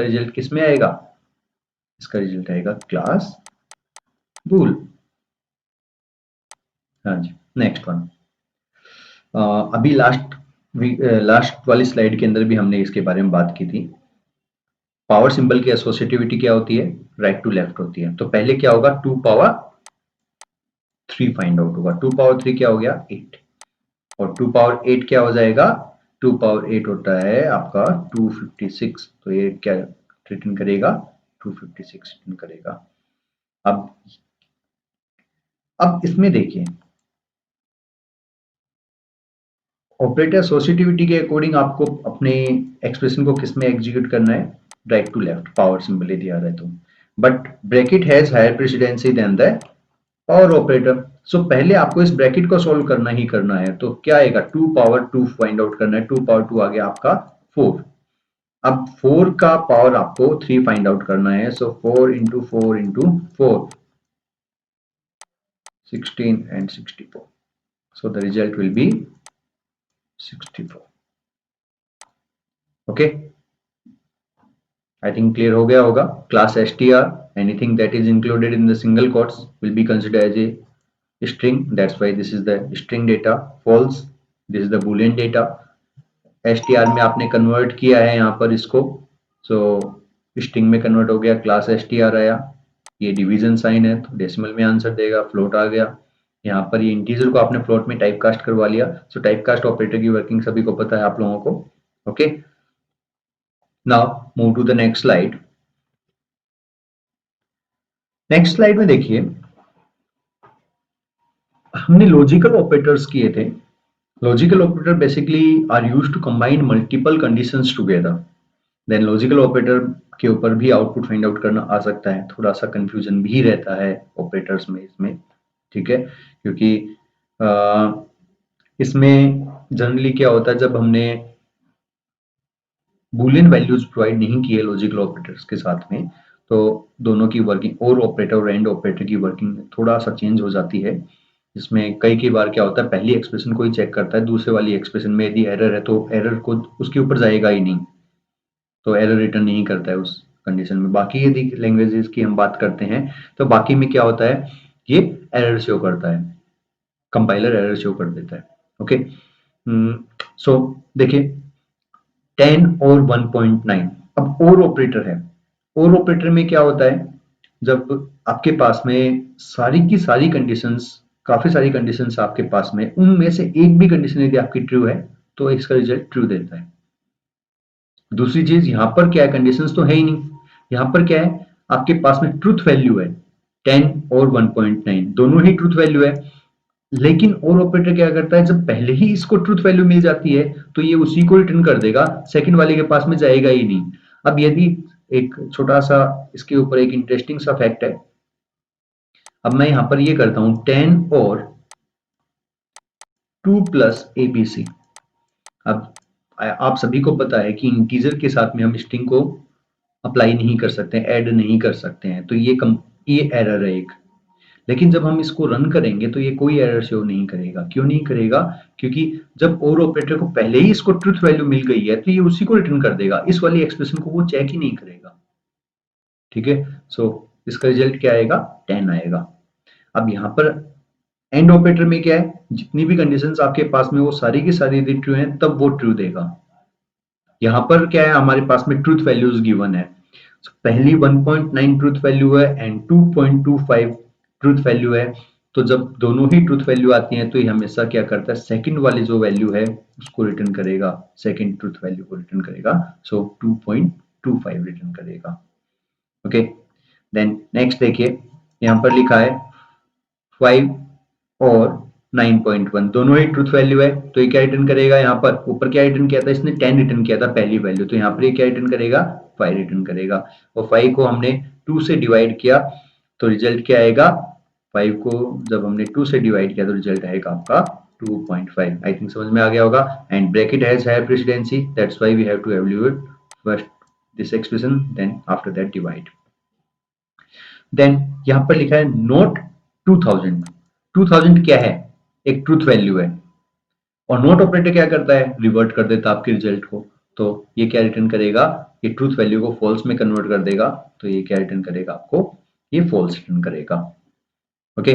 रिजल्ट किस में आएगा, इसका रिजल्ट आएगा क्लास बूल। हाँ जी, नेक्स्ट वन। अभी लास्ट वाली स्लाइड के अंदर भी हमने इसके बारे में बात की थी। पावर सिंबल की एसोसिएटिविटी क्या होती है, राइट टू लेफ्ट होती है। तो पहले क्या होगा, 2 पावर 3 फाइंड आउट होगा। 2 पावर 3 क्या हो गया 8, और 2 पावर 8 क्या हो जाएगा, 2 पावर 8 होता है आपका 256। तो ये क्या रिटर्न करेगा, 256 रिटर्न करेगा। अब इसमें देखिए, ऑपरेटर एसोसिएटिविटी के अकॉर्डिंग आपको अपने एक्सप्रेशन को किस में एग्जीक्यूट करना है, right to left, power symbol दिया रहा है तो। But bracket has higher precedence than the power operator. So पहले आपको इस ब्रैकेट को सॉल्व करना ही करना है। तो क्या आएगा, 2 पावर 2 फाइंड आउट करना है। 2 पावर 2 आ गया आपका 4। अब 4 का पावर आपको 3 फाइंड आउट करना है। सो 4 into 4 into 4, 16 and 64. So the result will be 64. Okay, I think clear हो गया होगा। Class str, anything that is included in the single quotes will be considered as a string. That's why this is the string data. False, this is the boolean data. str में आपने कन्वर्ट किया है यहाँ पर इसको, सो स्ट्रिंग में कन्वर्ट हो गया, क्लास str आया। ये डिवीजन साइन है तो डेसिमल में आंसर देगा, फ्लोट आ गया। यहाँ पर ये इंटीजर को आपने फ्लोट में टाइप कास्ट करवा लिया। सो टाइप कास्ट ऑपरेटर की वर्किंग सभी को पता है आप लोगों को। Okay, now move to the next slide. Next slide में देखिए, हमने लॉजिकल ऑपरेटर्स किए थे। Logical operator basically are used to combine multiple conditions together. Then logical operator के ऊपर भी आउटपुट फाइंड आउट करना आ सकता है, थोड़ा सा कंफ्यूजन भी रहता है ऑपरेटर्स में इसमें, ठीक है। क्योंकि इसमें जनरली क्या होता है, जब हमने बूलियन वैल्यूज प्रोवाइड नहीं किए लॉजिकल ऑपरेटर्स के साथ में, तो दोनों की वर्किंग और ऑपरेटर और एंड ऑपरेटर की वर्किंग थोड़ा सा चेंज हो जाती है। इसमें कई बार क्या होता है, पहली एक्सप्रेशन को ही चेक करता है, दूसरे वाली एक्सप्रेशन में यदि एरर है तो एरर को उसके ऊपर जाएगा ही नहीं, तो एरर रिटर्न नहीं करता है उस कंडीशन में। बाकी यदि लैंग्वेजेस की हम बात करते हैं तो बाकी में क्या होता है, ये एरर शो करता है, कंपाइलर एरर शो कर देता है। ओके, सो देखिए 10 और 1.9, अब और ऑपरेटर है। और ऑपरेटर में क्या होता है, जब आपके पास में सारी की सारी कंडीशंस, काफी सारी कंडीशंस आपके पास में, उनमें से एक भी कंडीशन यदि आपकी ट्रू है तो इसका रिजल्ट ट्रू देता है। दूसरी चीज यहाँ पर क्या है, कंडीशंस तो है ही नहीं, यहाँ पर क्या है, आपके पास में ट्रूथ वैल्यू है 10 और 1.9, दोनों ही ट्रूथ वैल्यू है। लेकिन और ऑपरेटर क्या करता है, जब पहले ही इसको ट्रूथ वैल्यू मिल जाती है तो ये उसी को रिटर्न कर देगा, सेकंड वाले के पास में जाएगा ही नहीं। अब यदि एक छोटा सा इसके ऊपर एक इंटरेस्टिंग सा फैक्ट है। अब मैं यहां पर ये करता हूं 10 और 2 प्लस एबीसी। अब आप सभी को पता है कि इंटीजर के साथ में हम स्ट्रिंग को अप्लाई नहीं कर सकते, ऐड नहीं कर सकते हैं, तो ये एरर है एक। लेकिन जब हम इसको रन करेंगे तो ये कोई एरर शो नहीं करेगा। क्यों नहीं करेगा, क्योंकि जब और ऑपरेटर को पहले ही इसको ट्रुथ वैल्यू मिल गई है तो ये उसी को रिटर्न कर देगा, इस वाली एक्सप्रेशन को वो चेक ही नहीं करेगा। ठीक है, सो इसका रिजल्ट क्या आएगा, 10 आएगा। अब यहाँ पर एंड ऑपरेटर में क्या है, जितनी भी कंडीशंस आपके पास में वो सारी की सारी यदि ट्रू हैं तब वो ट्रू देगा। यहाँ पर क्या है, हमारे पास में ट्रूथ वैल्यूज गिवन है। So, पहली 1.9 ट्रूथ वैल्यू है एंड 2.25 ट्रूथ वैल्यू है। तो जब दोनों ही ट्रूथ वैल्यू आती हैं तो ये हमेशा क्या करता है, सेकंड वाली जो वैल्यू है उसको रिटर्न करेगा, सेकंड ट्रूथ वैल्यू को रिटर्न करेगा। सो 2.25 रिटर्न करेगा। ओके, देन नेक्स्ट देखिए, यहाँ पर लिखा है 5 और 9.1 दोनों ही ट्रूथ वैल्यू है, तो ये क्या रिटर्न करेगा? यहाँ पर ऊपर क्या रिटर्न किया था इसने? 10 रिटर्न किया था पहली वैल्यू, तो यहाँ पर ये क्या रिटर्न करेगा? 5 रिटर्न करेगा। और 5 को हमने 2 से डिवाइड किया तो रिजल्ट क्या आएगा? 5 को जब हमने 2 से डिवाइड किया तो रिजल्ट आएगा आपका 2.5। आई थिंक समझ में आ गया होगा। And bracket has higher precedency, that's why we have to evaluate first this expression, then after that divide. देन यहां पर लिखा है नोट 2000। 2000 क्या है? एक ट्रूथ वैल्यू है, और नोट ऑपरेटर क्या करता है? रिवर्ट कर देता है आपके रिजल्ट को। तो ये क्या रिटर्न करेगा? ये ट्रूथ वैल्यू को फॉल्स में कन्वर्ट कर देगा, तो ये क्या रिटर्न करेगा आपको? ये फॉल्स रिटर्न करेगा। Okay,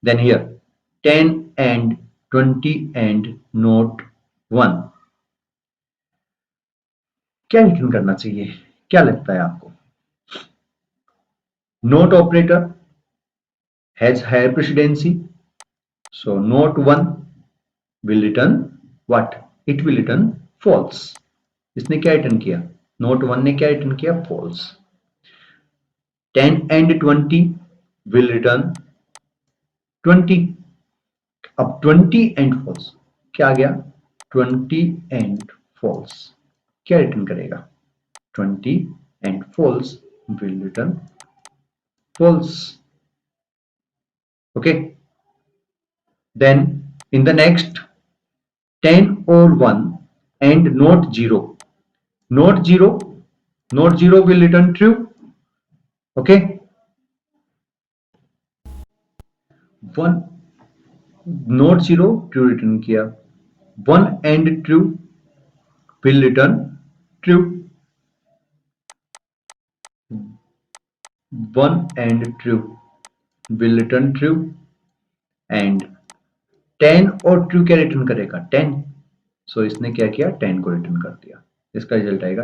then here 10 and 20 and note 1 क्या रिटर्न करना चाहिए? क्या लगता है आपको? Note operator has higher precedency, so note 1 will return what? It will return false. इसने क्या रिटर्न किया? नोट 1 ने क्या रिटर्न किया? false. 10 and 20 will return 20. अब 20 and false क्या आ गया? 20 and false क्या रिटर्न करेगा? 20 and false will return false. Okay, then in the next 10 or 1 and not 0, not 0, not 0 will return true. Okay, 1 not 0 true return किया, 1 and true will return true, 1 and true will return true, and 10 और ट्रू क्या रिटर्न करेगा? 10. सो इसने क्या किया? 10 को रिटर्न कर दिया, इसका रिजल्ट आएगा।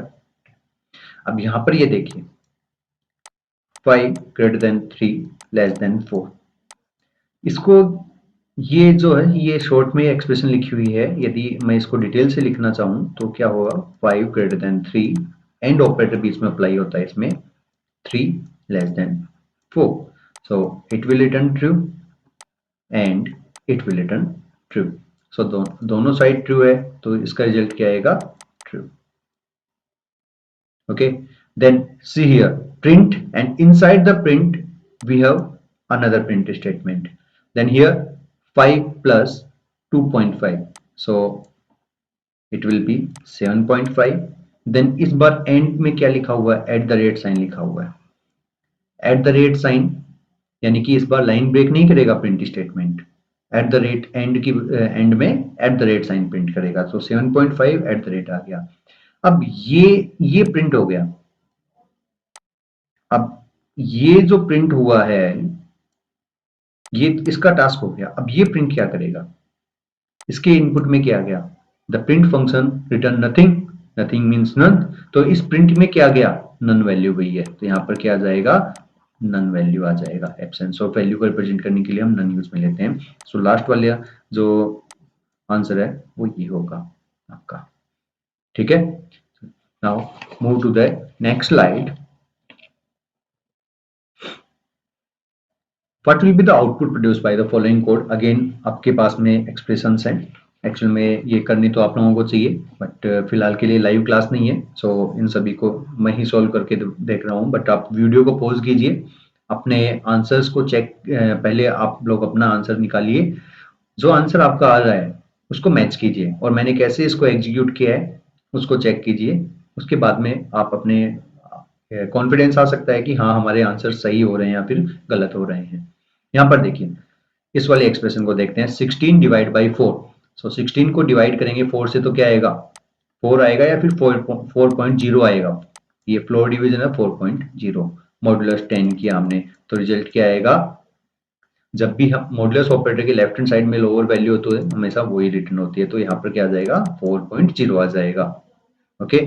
अब यहां पर ये देखिए 5 ग्रेटर देन 3 लेस देन 4, इसको ये जो है ये शॉर्ट में एक्सप्रेशन लिखी हुई है, यदि मैं इसको डिटेल से लिखना चाहूं तो क्या होगा? 5 ग्रेटर देन 3 एंड ऑपरेटर बीच में अप्लाई होता है इसमें, 3 less than 4, so it will return true and it will return true. So दोनों साइड ट्रू है, तो इसका रिजल्ट क्या आएगा? True. Okay, then see here print, and inside the print we have another print statement. Then here 5 plus 2.5, so it will be 7.5. then इस बार end में क्या लिखा हुआ है? एट द रेट साइन लिखा हुआ है, एट द रेट साइन, यानी कि इस बार लाइन ब्रेक नहीं करेगा print statement, at the rate end की एंड में at the rate sign print करेगा। तो 7.5 एट द रेट आ गया। अब ये प्रिंट हो गया। अब ये जो प्रिंट हुआ है ये इसका टास्क हो गया। अब ये प्रिंट क्या करेगा? इसके इनपुट में क्या गया? The print function return nothing, nothing means none, तो इस प्रिंट में क्या गया? नन वैल्यू गई है, तो यहाँ पर क्या आ जाएगा? नन वैल्यू आ जाएगा। एब्सेंस ऑफ वैल्यू को रिप्रेजेंट करने के लिए हम नन यूज में लेते हैं। सो लास्ट वाला जो आंसर है वो ये होगा आपका। ठीक है, now move to the next slide. What will be the output produced by the following code? Again आपके पास में एक्सप्रेशंस हैं, एक्चुअल में ये करनी तो आप लोगों को चाहिए, बट फिलहाल के लिए लाइव क्लास नहीं है, सो इन सभी को मैं ही सॉल्व करके देख रहा हूँ। बट आप वीडियो को पॉज कीजिए, अपने आंसर्स को चेक, पहले आप लोग अपना आंसर निकालिए, जो आंसर आपका आ रहा है उसको मैच कीजिए, और मैंने कैसे इसको एग्जीक्यूट किया है उसको चेक कीजिए। उसके बाद में आप अपने कॉन्फिडेंस आ सकता है कि हाँ हमारे आंसर सही हो रहे हैं या फिर गलत हो रहे हैं। यहाँ पर देखिए इस वाले एक्सप्रेशन को देखते हैं, 16 डिवाइड बाई 4। सो 16 को डिवाइड करेंगे 4 से तो क्या आएगा? 4 आएगा या फिर 4.0 आएगा। ये फ्लोर डिवीजन है 4.0, मॉडुलस 10 किया हमने, तो रिजल्ट क्या आएगा? जब भी हम मॉडुलस ऑपरेटर के लेफ्ट हैंड साइड में लोअर वैल्यू होती है हमेशा वही रिटर्न होती है, तो यहाँ पर क्या आ जाएगा? 4.0 आ जाएगा। ओके,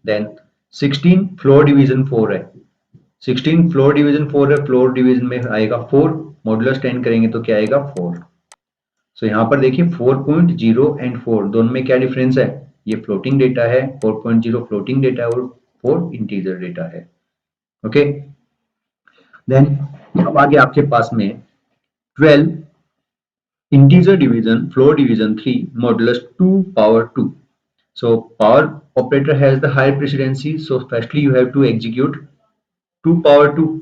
देन 16 फ्लोर डिवीजन 4 है, 16 फ्लोर डिवीजन 4 है, फ्लोर डिवीजन में आएगा 4, मॉडुलस 10 करेंगे तो क्या आएगा? 4। सो यहाँ पर देखिए 4.0 एंड 4 दोनों में क्या डिफरेंस है? ये फ्लोटिंग डेटा है, 4.0 फ्लोटिंग डेटा है और 4 इंटीजर डेटा है। ओके, देन अब आगे आपके पास में 12 integer division, floor division 3 modulus 2 power 2. So power operator has the higher precedency, so firstly you have to execute 2 power 2.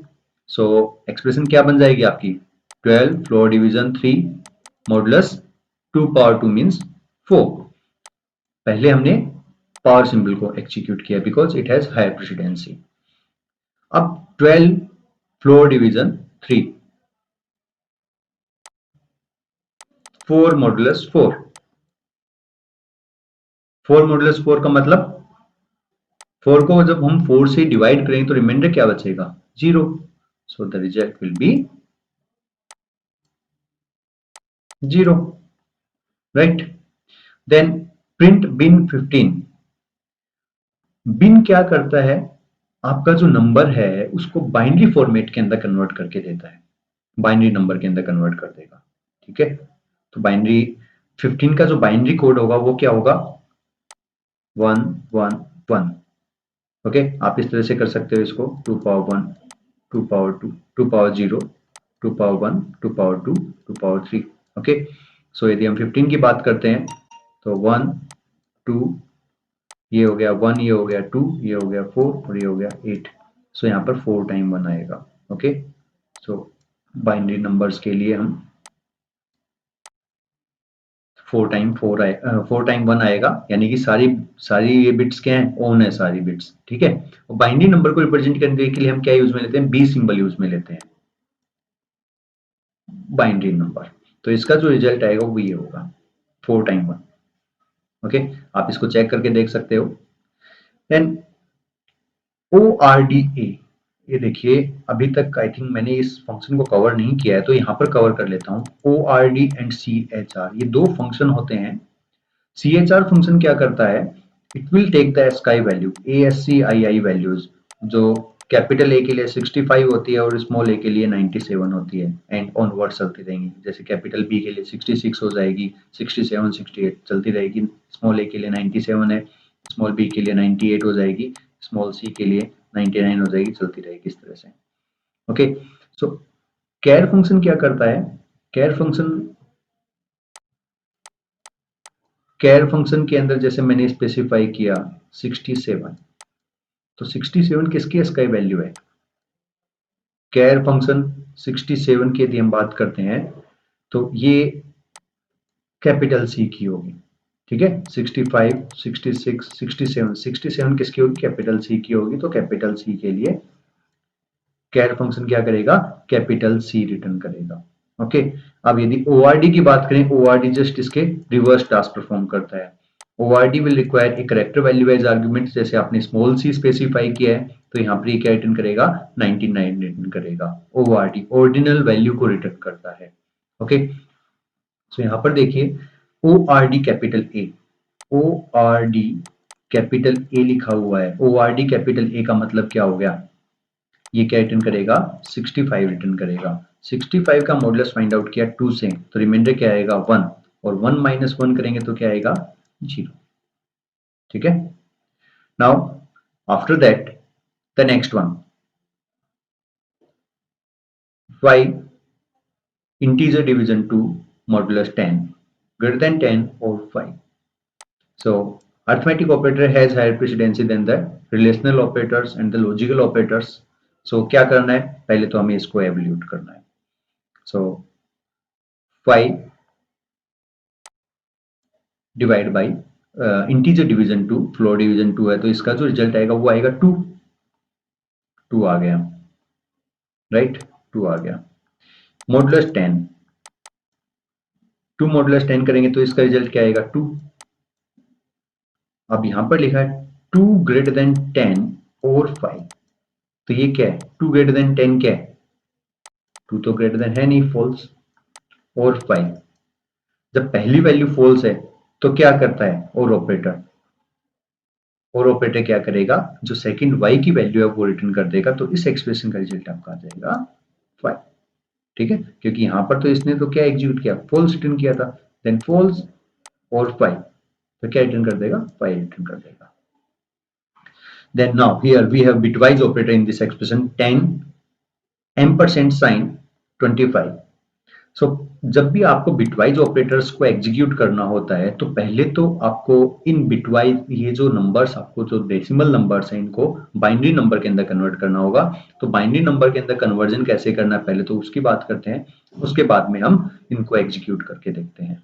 So expression क्या बन जाएगी आपकी 12 floor division 3 modulus 2 power 2 means 4. पहले हमने पावर सिंबल को एक्जीक्यूट किया because it has higher precedency. अब 12 फ्लोर डिवीजन 3 4 मॉडुलस 4. 4 मॉडुलस 4 का मतलब 4 को जब हम 4 से डिवाइड करेंगे तो रिमाइंडर क्या बचेगा 0. So the result will be 0. Right. Then print bin 15. Bin क्या करता है, आपका जो नंबर है उसको बाइनरी फॉर्मेट के अंदर कन्वर्ट करके देता है, बाइनरी नंबर के अंदर कन्वर्ट कर देगा. ठीक है. तो बाइनरी 15 का जो बाइनरी कोड होगा वो क्या होगा 111. ओके. आप इस तरह से कर सकते हो इसको 2 power 1 2 power 2 2 power 0 2 power 1 2 power 2 2 power 3. Okay. So यदि हम 15 की बात करते हैं तो 1 2 ये हो गया 1, ये हो गया 2, ये हो गया 4 और ये हो गया 8. सो यहाँ पर 4 टाइम 1 आएगा. ओके. सो बाइनरी नंबर्स के लिए हम 4 टाइम 1 आएगा, यानी कि सारी सारी ये बिट्स क्या है ऑन है सारी बिट्स. ठीक है. और बाइनरी नंबर को रिप्रेजेंट करने के लिए हम क्या यूज में लेते हैं बी सिंबल यूज में लेते हैं बाइनरी नंबर. तो इसका जो रिजल्ट आएगा वो ये होगा 4 टाइम 1. ओके. आप इसको चेक करके देख सकते हो. देन ORDA, ये देखिए अभी तक आई थिंक मैंने इस फंक्शन को कवर नहीं किया है तो यहाँ पर कवर कर लेता हूँ. ORD एंड CHR ये दो फंक्शन होते हैं. CHR फंक्शन क्या करता है, it will take the ASCII value ASCII values जो कैपिटल ए के लिए 65 होती है और स्मॉल ए के लिए 97 होती है एंड ऑनवर्ड चलती रहेंगी. जैसे कैपिटल बी के लिए 66 हो जाएगी, 67 68 चलती रहेगी. स्मॉल ए के लिए 97 है, स्मॉल बी के लिए 98 हो जाएगी, स्मॉल सी के लिए 99 हो जाएगी, चलती रहेगी इस तरह से. ओके. सो कैर फंक्शन क्या करता है, कैर फंक्शन के अंदर जैसे मैंने स्पेसिफाई किया 67. तो 67 किसकी एस्काई वैल्यू है, कैर फंक्शन 67 की यदि हम बात करते हैं तो ये कैपिटल सी की होगी. ठीक है. 65 66 67 67 किसकी होगी कैपिटल सी की होगी. तो कैपिटल सी के लिए कैर फंक्शन क्या करेगा कैपिटल सी रिटर्न करेगा. ओके. अब यदि ORD की बात करें, ORD जस्ट इसके रिवर्स टास्क परफॉर्म करता है. ORD will require a character value as argument. जैसे आपने स्मॉल सी स्पेसिफाई किया है तो यहाँ पर क्या रिटर्न करेगा 99 रिटर्न करेगा. ORD ऑर्डिनल वैल्यू को रिटर्न करता है. ओके. सो यहाँ पर देखिए ORD capital A, ORD capital A लिखा हुआ है. ORD कैपिटल ए का मतलब क्या हो गया, ये क्या रिटर्न करेगा 65 रिटर्न करेगा. 65 का मॉडुलस फाइंड आउट किया 2 से तो रिमाइंडर क्या आएगा 1 और 1 माइनस 1 करेंगे तो क्या आएगा 0. ठीक है. Now after that the next one 5 integer division 2 modulus 10 greater than 10 or 5. So arithmetic operator has higher precedency than the relational operators and the logical operators. So क्या करना है, पहले तो हमें इसको एवल्यूट करना है. So 5 divide by integer division 2 floor division 2 है तो इसका जो रिजल्ट आएगा वो आएगा 2. 2 आ गया. राइट. 2 आ गया. मॉडुलस 10 2 मॉडुलस 10 करेंगे तो इसका रिजल्ट क्या आएगा 2. अब यहां पर लिखा है 2 ग्रेटर देन 10 और 5. तो ये क्या है 2 ग्रेटर देन 10 क्या है 2 तो ग्रेटर देन है नहीं फॉल्स. और 5 जब पहली वैल्यू फॉल्स है तो क्या करता है और ऑपरेटर क्या करेगा जो सेकंड y की वैल्यू है वो रिटर्न कर देगा. तो इस एक्सप्रेशन का रिजल्ट आपका आ जाएगा 5. ठीक है. क्योंकि यहां पर तो इसने तो क्या एग्जीक्यूट किया फॉल्स रिटर्न किया था. देन फॉल्स और 5 तो क्या रिटर्न कर देगा 5 रिटर्न कर देगा. Then now here we have bitwise operator in this expression 10 ampersand sign 25. So जब भी आपको बिटवाइज ऑपरेटर्स को एग्जीक्यूट करना होता है तो पहले तो आपको इन बिटवाइज ये जो नंबर्स आपको जो डेसिमल नंबर्स हैं इनको बाइनरी नंबर के अंदर कन्वर्ट करना होगा। तो बाइनरी नंबर के अंदर कन्वर्जन कैसे करना है पहले तो उसकी बात करते हैं, उसके बाद में हम इनको एग्जीक्यूट करके देखते हैं।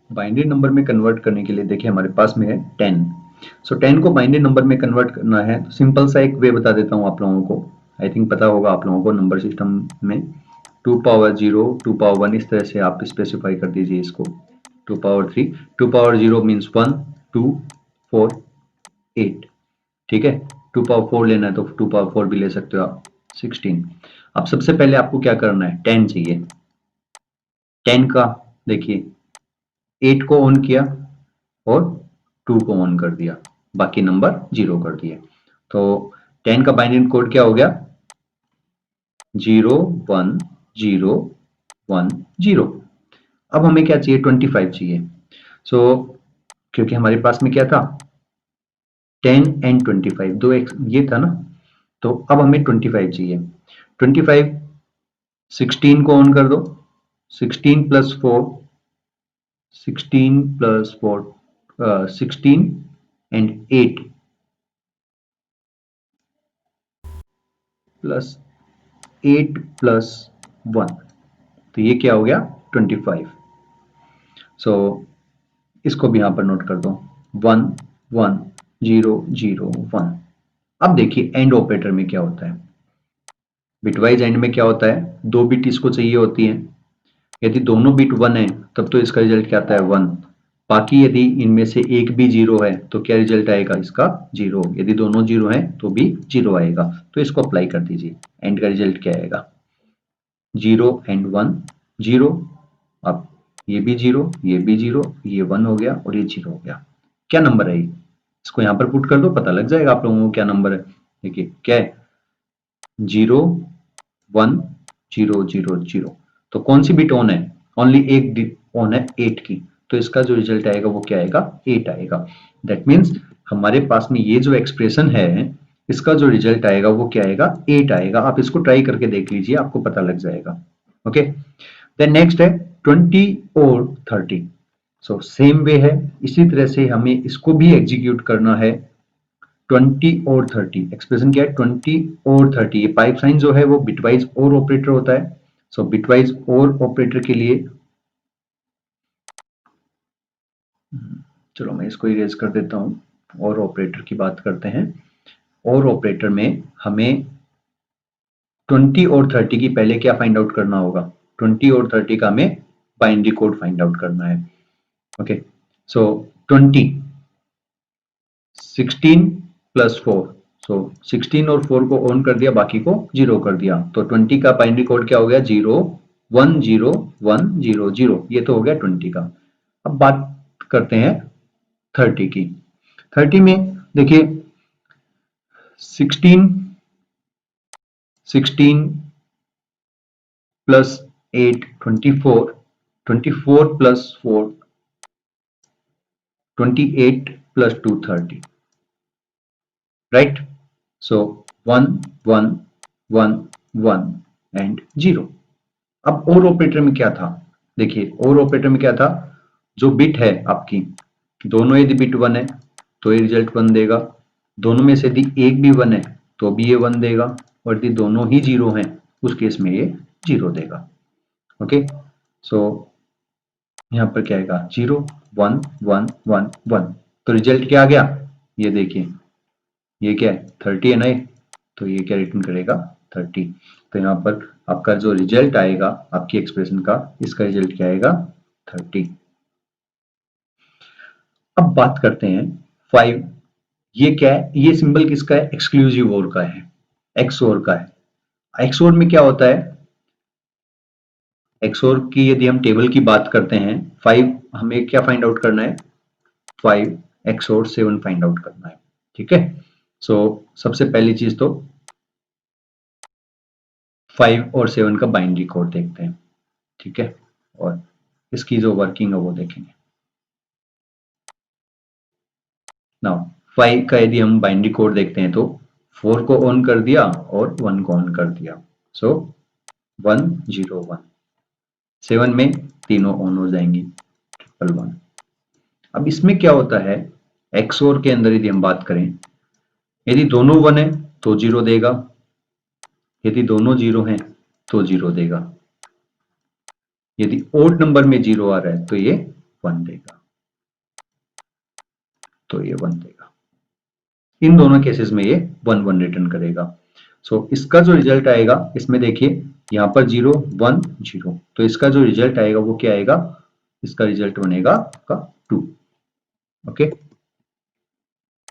बाइनरी नंबर में कन्वर्ट करने के लिए देखिए हमारे पास में है 10। सो 10 को बाइनरी नंबर में कन्वर्ट करना है तो सिंपल सा एक वे बता देता हूँ आप लोगों को, आई थिंक पता होगा आप लोगों को नंबर सिस्टम में 2 पावर 0 2 पावर 1 इस तरह से आप स्पेसिफाई कर दीजिए इसको। 2 पावर 3 2 पावर 0 मीन्स 1 2 4 8, ठीक है। 2 पावर 4 लेना है तो 2 पावर 4 भी ले सकते हो आप 16। अब सबसे पहले आपको क्या करना है 10 चाहिए। 10 का देखिए 8 को ऑन किया और 2 को ऑन कर दिया, बाकी नंबर 0 कर दिए। तो 10 का बाइनरी कोड क्या हो गया 0 1 0 1 0। अब हमें क्या चाहिए 25 चाहिए। सो क्योंकि हमारे पास में क्या था 10 एंड 25 दो एक ये था ना, तो अब हमें 25 चाहिए। 25 16 को ऑन कर दो, 16 plus 4 16 plus 4 16 and 8 plus 8 plus 1, तो ये क्या हो गया 25। सो इसको भी यहां पर नोट कर दो 1 1 0 0 1। अब देखिए एंड ऑपरेटर में क्या होता है, बिटवाइज एंड में क्या होता है दो बिट इसको चाहिए होती है। यदि दोनों बिट 1 है तब तो इसका रिजल्ट क्या आता है 1। बाकी यदि इनमें से एक भी 0 है तो क्या रिजल्ट आएगा इसका 0। यदि दोनों 0 है तो भी 0 आएगा। तो इसको अप्लाई कर दीजिए, एंड का रिजल्ट क्या आएगा 0 एंड 1 0। अब ये भी 0 ये भी 0 ये 1 हो गया और ये 0 हो गया। क्या नंबर है इसको यहां पर पुट कर दो, पता लग जाएगा आप लोगों को क्या नंबर है। देखिए क्या है 0 1 0 0 0। तो कौन सी बिट ऑन है ओनली एक बिट ऑन है 8 की, तो इसका जो रिजल्ट आएगा वो क्या आएगा 8 आएगा। दैट मीन्स हमारे पास में ये जो एक्सप्रेशन है इसका जो रिजल्ट आएगा वो क्या आएगा 8 आएगा। आप इसको ट्राई करके देख लीजिए आपको पता लग जाएगा। ओके देन नेक्स्ट है 20 और 30। सो सेम वे है, इसी तरह से हमें इसको भी एग्जीक्यूट करना है 20 और 30। एक्सप्रेशन क्या है 20 और 30। ये पाइप साइन जो है वो बिटवाइज और ऑपरेटर होता है। सो बिटवाइज और ऑपरेटर के लिए चलो मैं इसको इरेज कर देता हूं और ऑपरेटर की बात करते हैं। और ऑपरेटर में हमें 20 और 30 की पहले क्या फाइंड आउट करना होगा 20 और 30 का हमें बाइनरी कोड फाइंड आउट करना है। ओके सो 20 16 प्लस 4, सो 16 और 4 को ऑन कर दिया बाकी को 0 कर दिया। तो 20 का बाइनरी कोड क्या हो गया 0 1 0 1 0 0। ये तो हो गया 20 का। अब बात करते हैं 30 की। 30 में देखिए 16 16 plus 8 24 24 plus 4 28 plus 2 30, right. So 1 1 1 1 and 0। अब और ऑपरेटर में क्या था देखिए और ऑपरेटर में क्या था जो बिट है आपकी दोनों यदि बिट 1 है तो ये रिजल्ट 1 देगा। दोनों में से यदि एक भी 1 है तो भी ये 1 देगा, और यदि दोनों ही 0 हैं उस केस में ये 0 देगा। ओके सो यहाँ पर क्या आएगा 0 1 1 1 1। तो रिजल्ट क्या आ गया ये देखिए ये क्या है 30 है ना, तो ये क्या रिटर्न करेगा 30। तो यहाँ पर आपका जो रिजल्ट आएगा आपकी एक्सप्रेशन का इसका रिजल्ट क्या आएगा 30। अब बात करते हैं 5। ये क्या है ये सिंबल किसका है एक्सक्लूसिव और का है, एक्सओर का है। एक्सओर में क्या होता है एक्सओर की यदि हम टेबल की बात करते हैं 5 हमें क्या फाइंड आउट करना है 5 एक्सओर 7 फाइंड आउट करना है, ठीक है। सो सबसे पहली चीज तो 5 और 7 का बाइनरी कोड देखते हैं, ठीक है, और इसकी जो वर्किंग है वो देखेंगे। नाउ 5 का यदि हम बाइनरी कोड देखते हैं तो 4 को ऑन कर दिया और 1 को ऑन कर दिया। सो 1 0 1 7 में तीनों ऑन हो जाएंगी, 111। अब इसमें क्या होता है, XOR के अंदर यदि हम बात करें, यदि दोनों 1 है तो 0 देगा, यदि दोनों 0 हैं तो 0 देगा, यदि ओड नंबर में 0 आ रहा है तो ये 1 देगा, तो ये 1 देगा। इन दोनों केसेस में ये 1 1 रिटर्न करेगा। सो इसका जो रिजल्ट आएगा, इसमें देखिए यहां पर 0 1 0, तो इसका जो रिजल्ट आएगा वो क्या आएगा, इसका रिजल्ट बनेगा आपका 2। ओके,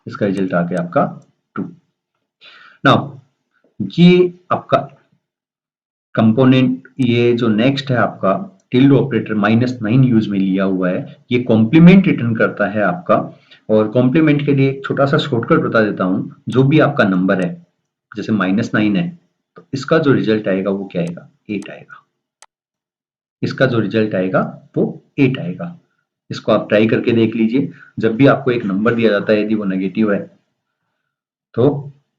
इसका रिजल्ट आ गया आपका 2। नाउ ये आपका कंपोनेंट, ये जो नेक्स्ट है आपका टिल्ड ऑपरेटर -9 यूज में लिया हुआ है, ये कॉम्प्लीमेंट रिटर्न करता है आपका। और कॉम्प्लीमेंट के लिए एक छोटा सा शॉर्टकट बता देता हूं, जो भी आपका नंबर है जैसे -9 है तो इसका जो रिजल्ट आएगा वो क्या आएगा, 8 आएगा। इसका जो रिजल्ट आएगा वो 8 आएगा। इसको आप ट्राई करके देख लीजिए। जब भी आपको एक नंबर दिया जाता है यदि वो नेगेटिव है तो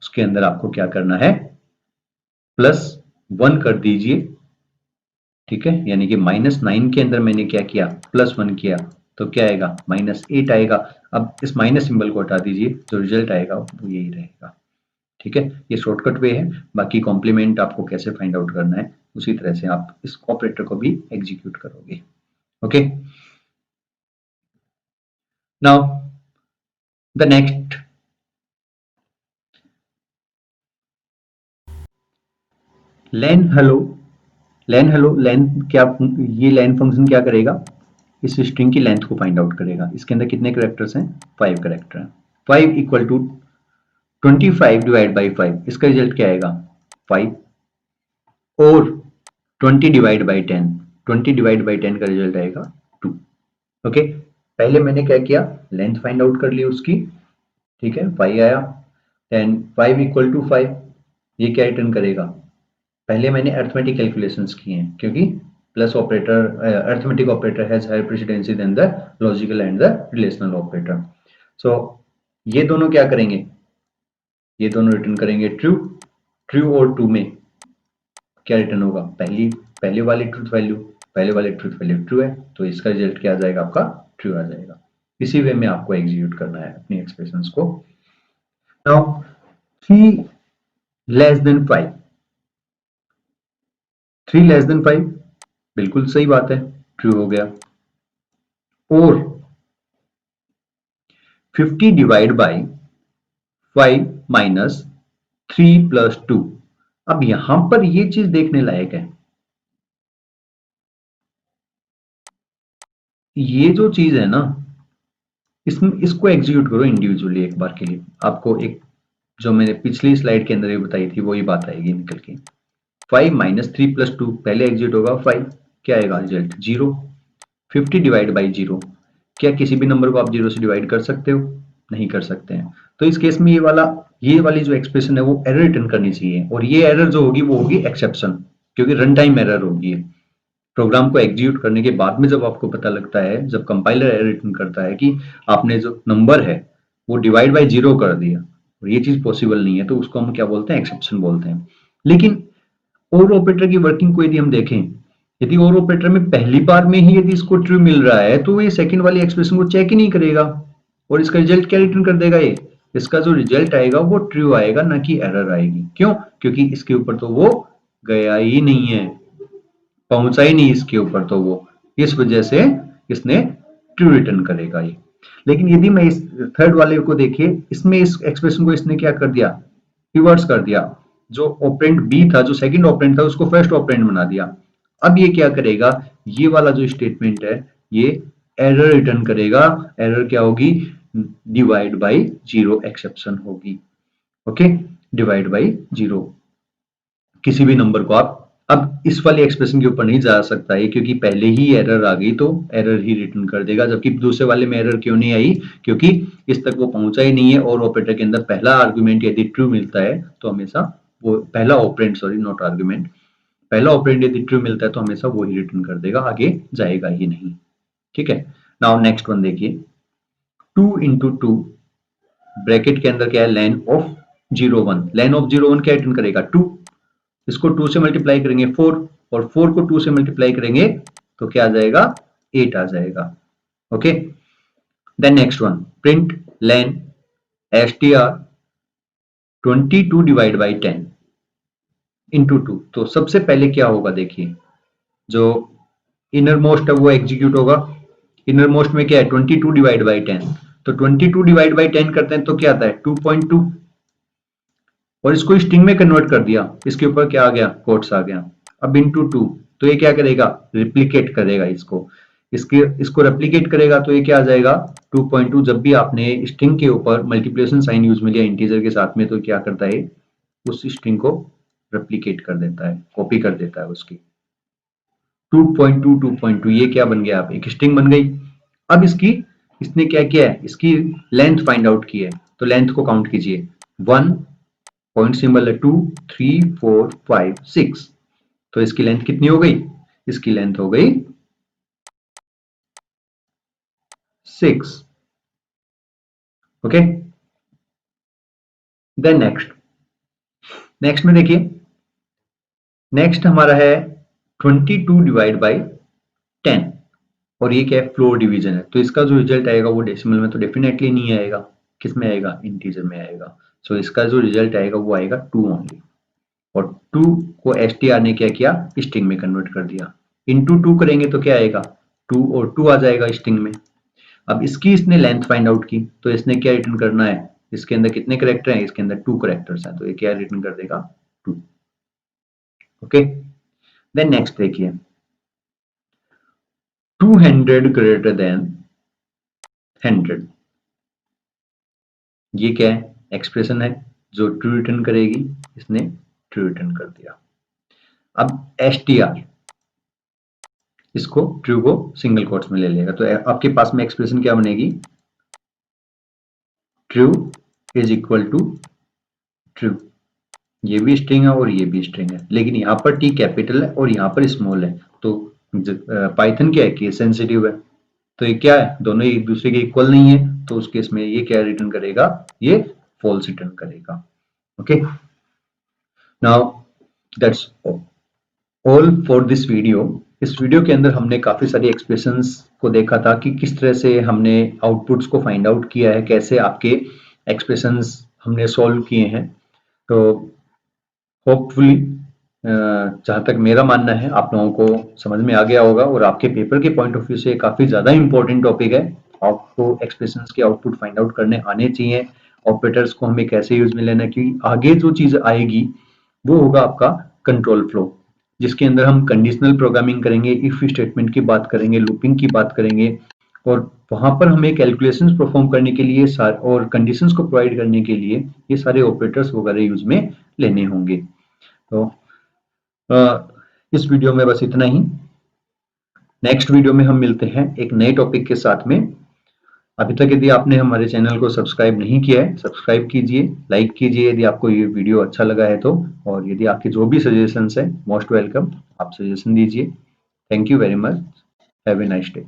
उसके अंदर आपको क्या करना है, +1 कर दीजिए। ठीक है, यानी कि -9 के अंदर मैंने क्या किया, +1 किया, तो क्या आएगा, -8 आएगा। अब इस माइनस सिंबल को हटा दीजिए, जो रिजल्ट आएगा वो यही रहेगा। ठीक है, ये शॉर्टकट वे है। बाकी कॉम्प्लीमेंट आपको कैसे फाइंड आउट करना है उसी तरह से आप इस ऑपरेटर को भी एग्जीक्यूट करोगे। Okay, now the next, len hello. Len hello, len क्या, ये लेन फंक्शन क्या करेगा, इस स्ट्रिंग की लेंथ को फाइंड आउट करेगा। इसके अंदर कितने कैरेक्टर्स हैं, 5 कैरेक्टर हैं। 5 इक्वल टू 25 डिवाइड बाई 5, इसका रिजल्ट क्या आएगा, 5। और 20 डिवाइड बाई 10, 20 डिवाइड बाई 10 का रिजल्ट आएगा 2। ओके, पहले मैंने क्या किया, लेंथ फाइंड आउट कर ली उसकी। ठीक है, 5 आया, देन 5 इक्वल टू 5, ये क्या रिटर्न करेगा। पहले मैंने अर्थमेटिक कैलकुलेशंस किए हैं, क्योंकि plus operator, arithmetic operator has higher precedence than the logical and the relational operator. So ये दोनों क्या करेंगे, ये दोनों रिटर्न करेंगे ट्रू। ट्रू और ट्रू में क्या रिटर्न होगा, पहले वाली ट्रूथ वैल्यू, पहले वाले ट्रूथ वैल्यू ट्रू है, तो इसका रिजल्ट क्या आ जाएगा, आपका ट्रू आ जाएगा। इसी वे में आपको एग्जीक्यूट करना है अपनी एक्सप्रेशंस को। Now 3 less then 5, 3 less then 5 बिल्कुल सही बात है, ट्रू हो गया। और 50 डिवाइड बाई 5 माइनस 3 प्लस 2, अब यहां पर ये चीज देखने लायक है। ये जो चीज है ना, इसको एग्जीक्यूट करो इंडिविजुअली एक बार के लिए। आपको एक, जो मैंने पिछली स्लाइड के अंदर ये बताई थी वही बात आएगी निकल के। 5 माइनस 3 प्लस 2, पहले एग्जीक्यूट होगा 5, क्या आएगा रिजल्ट 0। 50 डिवाइड बाई 0, क्या किसी भी नंबर को आप 0 से डिवाइड कर सकते हो, नहीं कर सकते हैं। तो इस केस में ये वाली जो एक्सप्रेशन है वो एरर रिटर्न करनी चाहिए, और ये एरर जो होगी वो होगी एक्सेप्शन, क्योंकि रन टाइम एरर होगी। प्रोग्राम को एग्जीक्यूट करने के बाद में जब आपको पता लगता है, जब कंपाइलर एरर रिटर्न करता है कि आपने जो नंबर है वो डिवाइड बाय 0 कर दिया और ये चीज पॉसिबल नहीं है, तो उसको हम क्या बोलते हैं, एक्सेप्शन बोलते हैं। लेकिन और ऑपरेटर की वर्किंग को यदि हम देखें, यदि और ऑपरेटर में पहली बार में ही यदि इसको ट्रू मिल रहा है तो ये सेकंड वाली एक्सप्रेशन को चेक ही नहीं करेगा, और इसका रिजल्ट क्या रिटर्न कर देगा, ये इसका जो रिजल्ट आएगा वो ट्रू आएगा, ना कि एरर आएगी। क्यों, क्योंकि इसके ऊपर तो वो गया ही नहीं है, पहुंचा ही नहीं इसके ऊपर, तो वो इस वजह से इसने ट्रू रिटर्न करेगा ये। लेकिन यदि मैं इस थर्ड वाले को देखिए, इसमें इस एक्सप्रेशन को इसने क्या कर दिया, रिवर्स कर दिया। जो ऑपरेंड बी था, जो सेकंड ऑपरेंड था, उसको फर्स्ट ऑपरेंड बना दिया। अब ये क्या करेगा, ये वाला जो स्टेटमेंट है ये एरर रिटर्न करेगा। एरर क्या होगी, डिवाइड बाई 0 एक्सेप्शन होगी। ओके, डिवाइड बाई 0, किसी भी नंबर को आप, अब इस वाले एक्सप्रेशन के ऊपर नहीं जा सकता है क्योंकि पहले ही एरर आ गई तो एरर ही रिटर्न कर देगा। जबकि दूसरे वाले में एरर क्यों नहीं आई, क्योंकि इस तक वो पहुंचा ही नहीं है, और ऑपरेटर के अंदर पहला आर्गुमेंट यदि ट्रू मिलता है तो हमेशा वो पहला ऑपरेंड, सॉरी नॉट आर्गुमेंट, पहला ऑपरेंड यदि ट्रू मिलता है तो हमेशा वो ही रिटर्न कर देगा, आगे जाएगा ही नहीं। ठीक है, नाउ नेक्स्ट वन देखिए, 2 इंटू 2 ब्रैकेट के अंदर क्या है, लेन ऑफ 01, लेन ऑफ 01 क्या रिटर्न करेगा 2, इसको 2 से मल्टीप्लाई करेंगे 4, और 4 को 2 से मल्टीप्लाई करेंगे तो क्या आ जाएगा 8 आ जाएगा। Okay, then next one, print len str 22 divide by 10 into 2। तो सबसे पहले क्या होगा, देखिए जो इनर मोस्ट है वो एग्जीक्यूट होगा। इनर मोस्ट में क्या है 22 डिवाइड बाई 10, तो 22 डिवाइड बाई 10 करते हैं तो क्या आता है 2.2, और इसको स्ट्रिंग में कन्वर्ट कर दिया, इसके ऊपर क्या आ गया कोट्स आ गया। अब इंटू 2, तो ये क्या करेगा रिप्लीकेट करेगा इसको, इसको रेप्लीकेट करेगा तो ये क्या आ जाएगा 2.2। जब भी आपने स्ट्रिंग के ऊपर मल्टीप्लिकेशन साइन यूज में लिया इंटीजर के साथ में, तो क्या करता है उस स्ट्रिंग को रेप्लीकेट कर देता है, कॉपी कर देता है उसकी। 2.2 2.2 ये क्या बन गया, आप एक स्ट्रिंग बन गई। अब इसने क्या किया है, इसकी लेंथ फाइंड आउट की है, तो लेंथ को काउंट कीजिए, 1 पॉइंट सिंबल है 2 3 4 5 6, तो इसकी लेंथ कितनी हो गई, इसकी लेंथ हो गई 6। ओके, देन नेक्स्ट में देखिए, नेक्स्ट हमारा है 22 डिवाइड बाई 10, और ये क्या है फ्लोर डिवीजन है, तो इसका जो रिजल्ट आएगा वो डेसिमल में तो डेफिनेटली नहीं आएगा, किस में आएगा इंटीजर में आएगा। सो इसका जो रिजल्ट आएगा वो आएगा 2 ओनली, और 2 को str ने क्या किया स्ट्रिंग में कन्वर्ट कर दिया। इंटू 2 करेंगे तो क्या आएगा 2 और 2 आ जाएगा स्ट्रिंग में। अब इसने लेंथ फाइंड आउट की, तो इसने क्या रिटर्न करना है, इसके अंदर कितने करेक्टर हैं, इसके अंदर 2 करेक्टर्स हैं, तो ये क्या रिटर्न कर देगा 2। ओके, देन नेक्स्ट देखिए 200 ग्रेटर देन 100, ये क्या है एक्सप्रेशन है जो ट्रू रिटर्न करेगी, इसने ट्रू रिटर्न कर दिया। अब str इसको ट्रू को सिंगल कोट्स में ले लेगा, तो आपके पास में एक्सप्रेशन क्या बनेगी, true is equal to true. ये भी स्ट्रिंग है और ये भी स्ट्रिंग है, लेकिन यहाँ पर टी कैपिटल है और यहाँ पर स्मॉल है, तो पाइथन क्या है केस सेंसिटिव है, तो ये क्या है दोनों एक दूसरे के इक्वल नहीं है, तो उस केस में ये क्या रिटर्न करेगा, ये फॉल्स रिटर्न करेगा। Okay, now that's all for this video. इस वीडियो के अंदर हमने काफी सारी एक्सप्रेशंस को देखा था कि किस तरह से हमने आउटपुट्स को फाइंड आउट किया है, कैसे आपके एक्सप्रेशंस हमने सॉल्व किए हैं। तो होपफुली जहाँ तक मेरा मानना है आप लोगों को समझ में आ गया होगा, और आपके पेपर के पॉइंट ऑफ व्यू से काफी ज्यादा इंपॉर्टेंट टॉपिक है। आपको एक्सप्रेशंस के आउटपुट फाइंड आउट करने आने चाहिए, ऑपरेटर्स को हमें कैसे यूज में लेना, क्योंकि आगे जो चीज आएगी वो होगा आपका कंट्रोल फ्लो, जिसके अंदर हम कंडीशनल प्रोग्रामिंग करेंगे, इफ स्टेटमेंट की बात करेंगे, लूपिंग की बात करेंगे, और वहां पर हमें कैलकुलेशंस परफॉर्म करने के लिए और कंडीशंस को प्रोवाइड करने के लिए ये सारे ऑपरेटर्स वगैरह यूज में लेने होंगे। तो इस वीडियो में बस इतना ही। नेक्स्ट वीडियो में हम मिलते हैं एक नए टॉपिक के साथ में। अभी तक यदि आपने हमारे चैनल को सब्सक्राइब नहीं किया है, सब्सक्राइब कीजिए, लाइक कीजिए यदि आपको ये वीडियो अच्छा लगा है तो, और यदि आपके जो भी सजेशंस है मोस्ट वेलकम, आप सजेशन दीजिए। Thank you very much, have a nice day.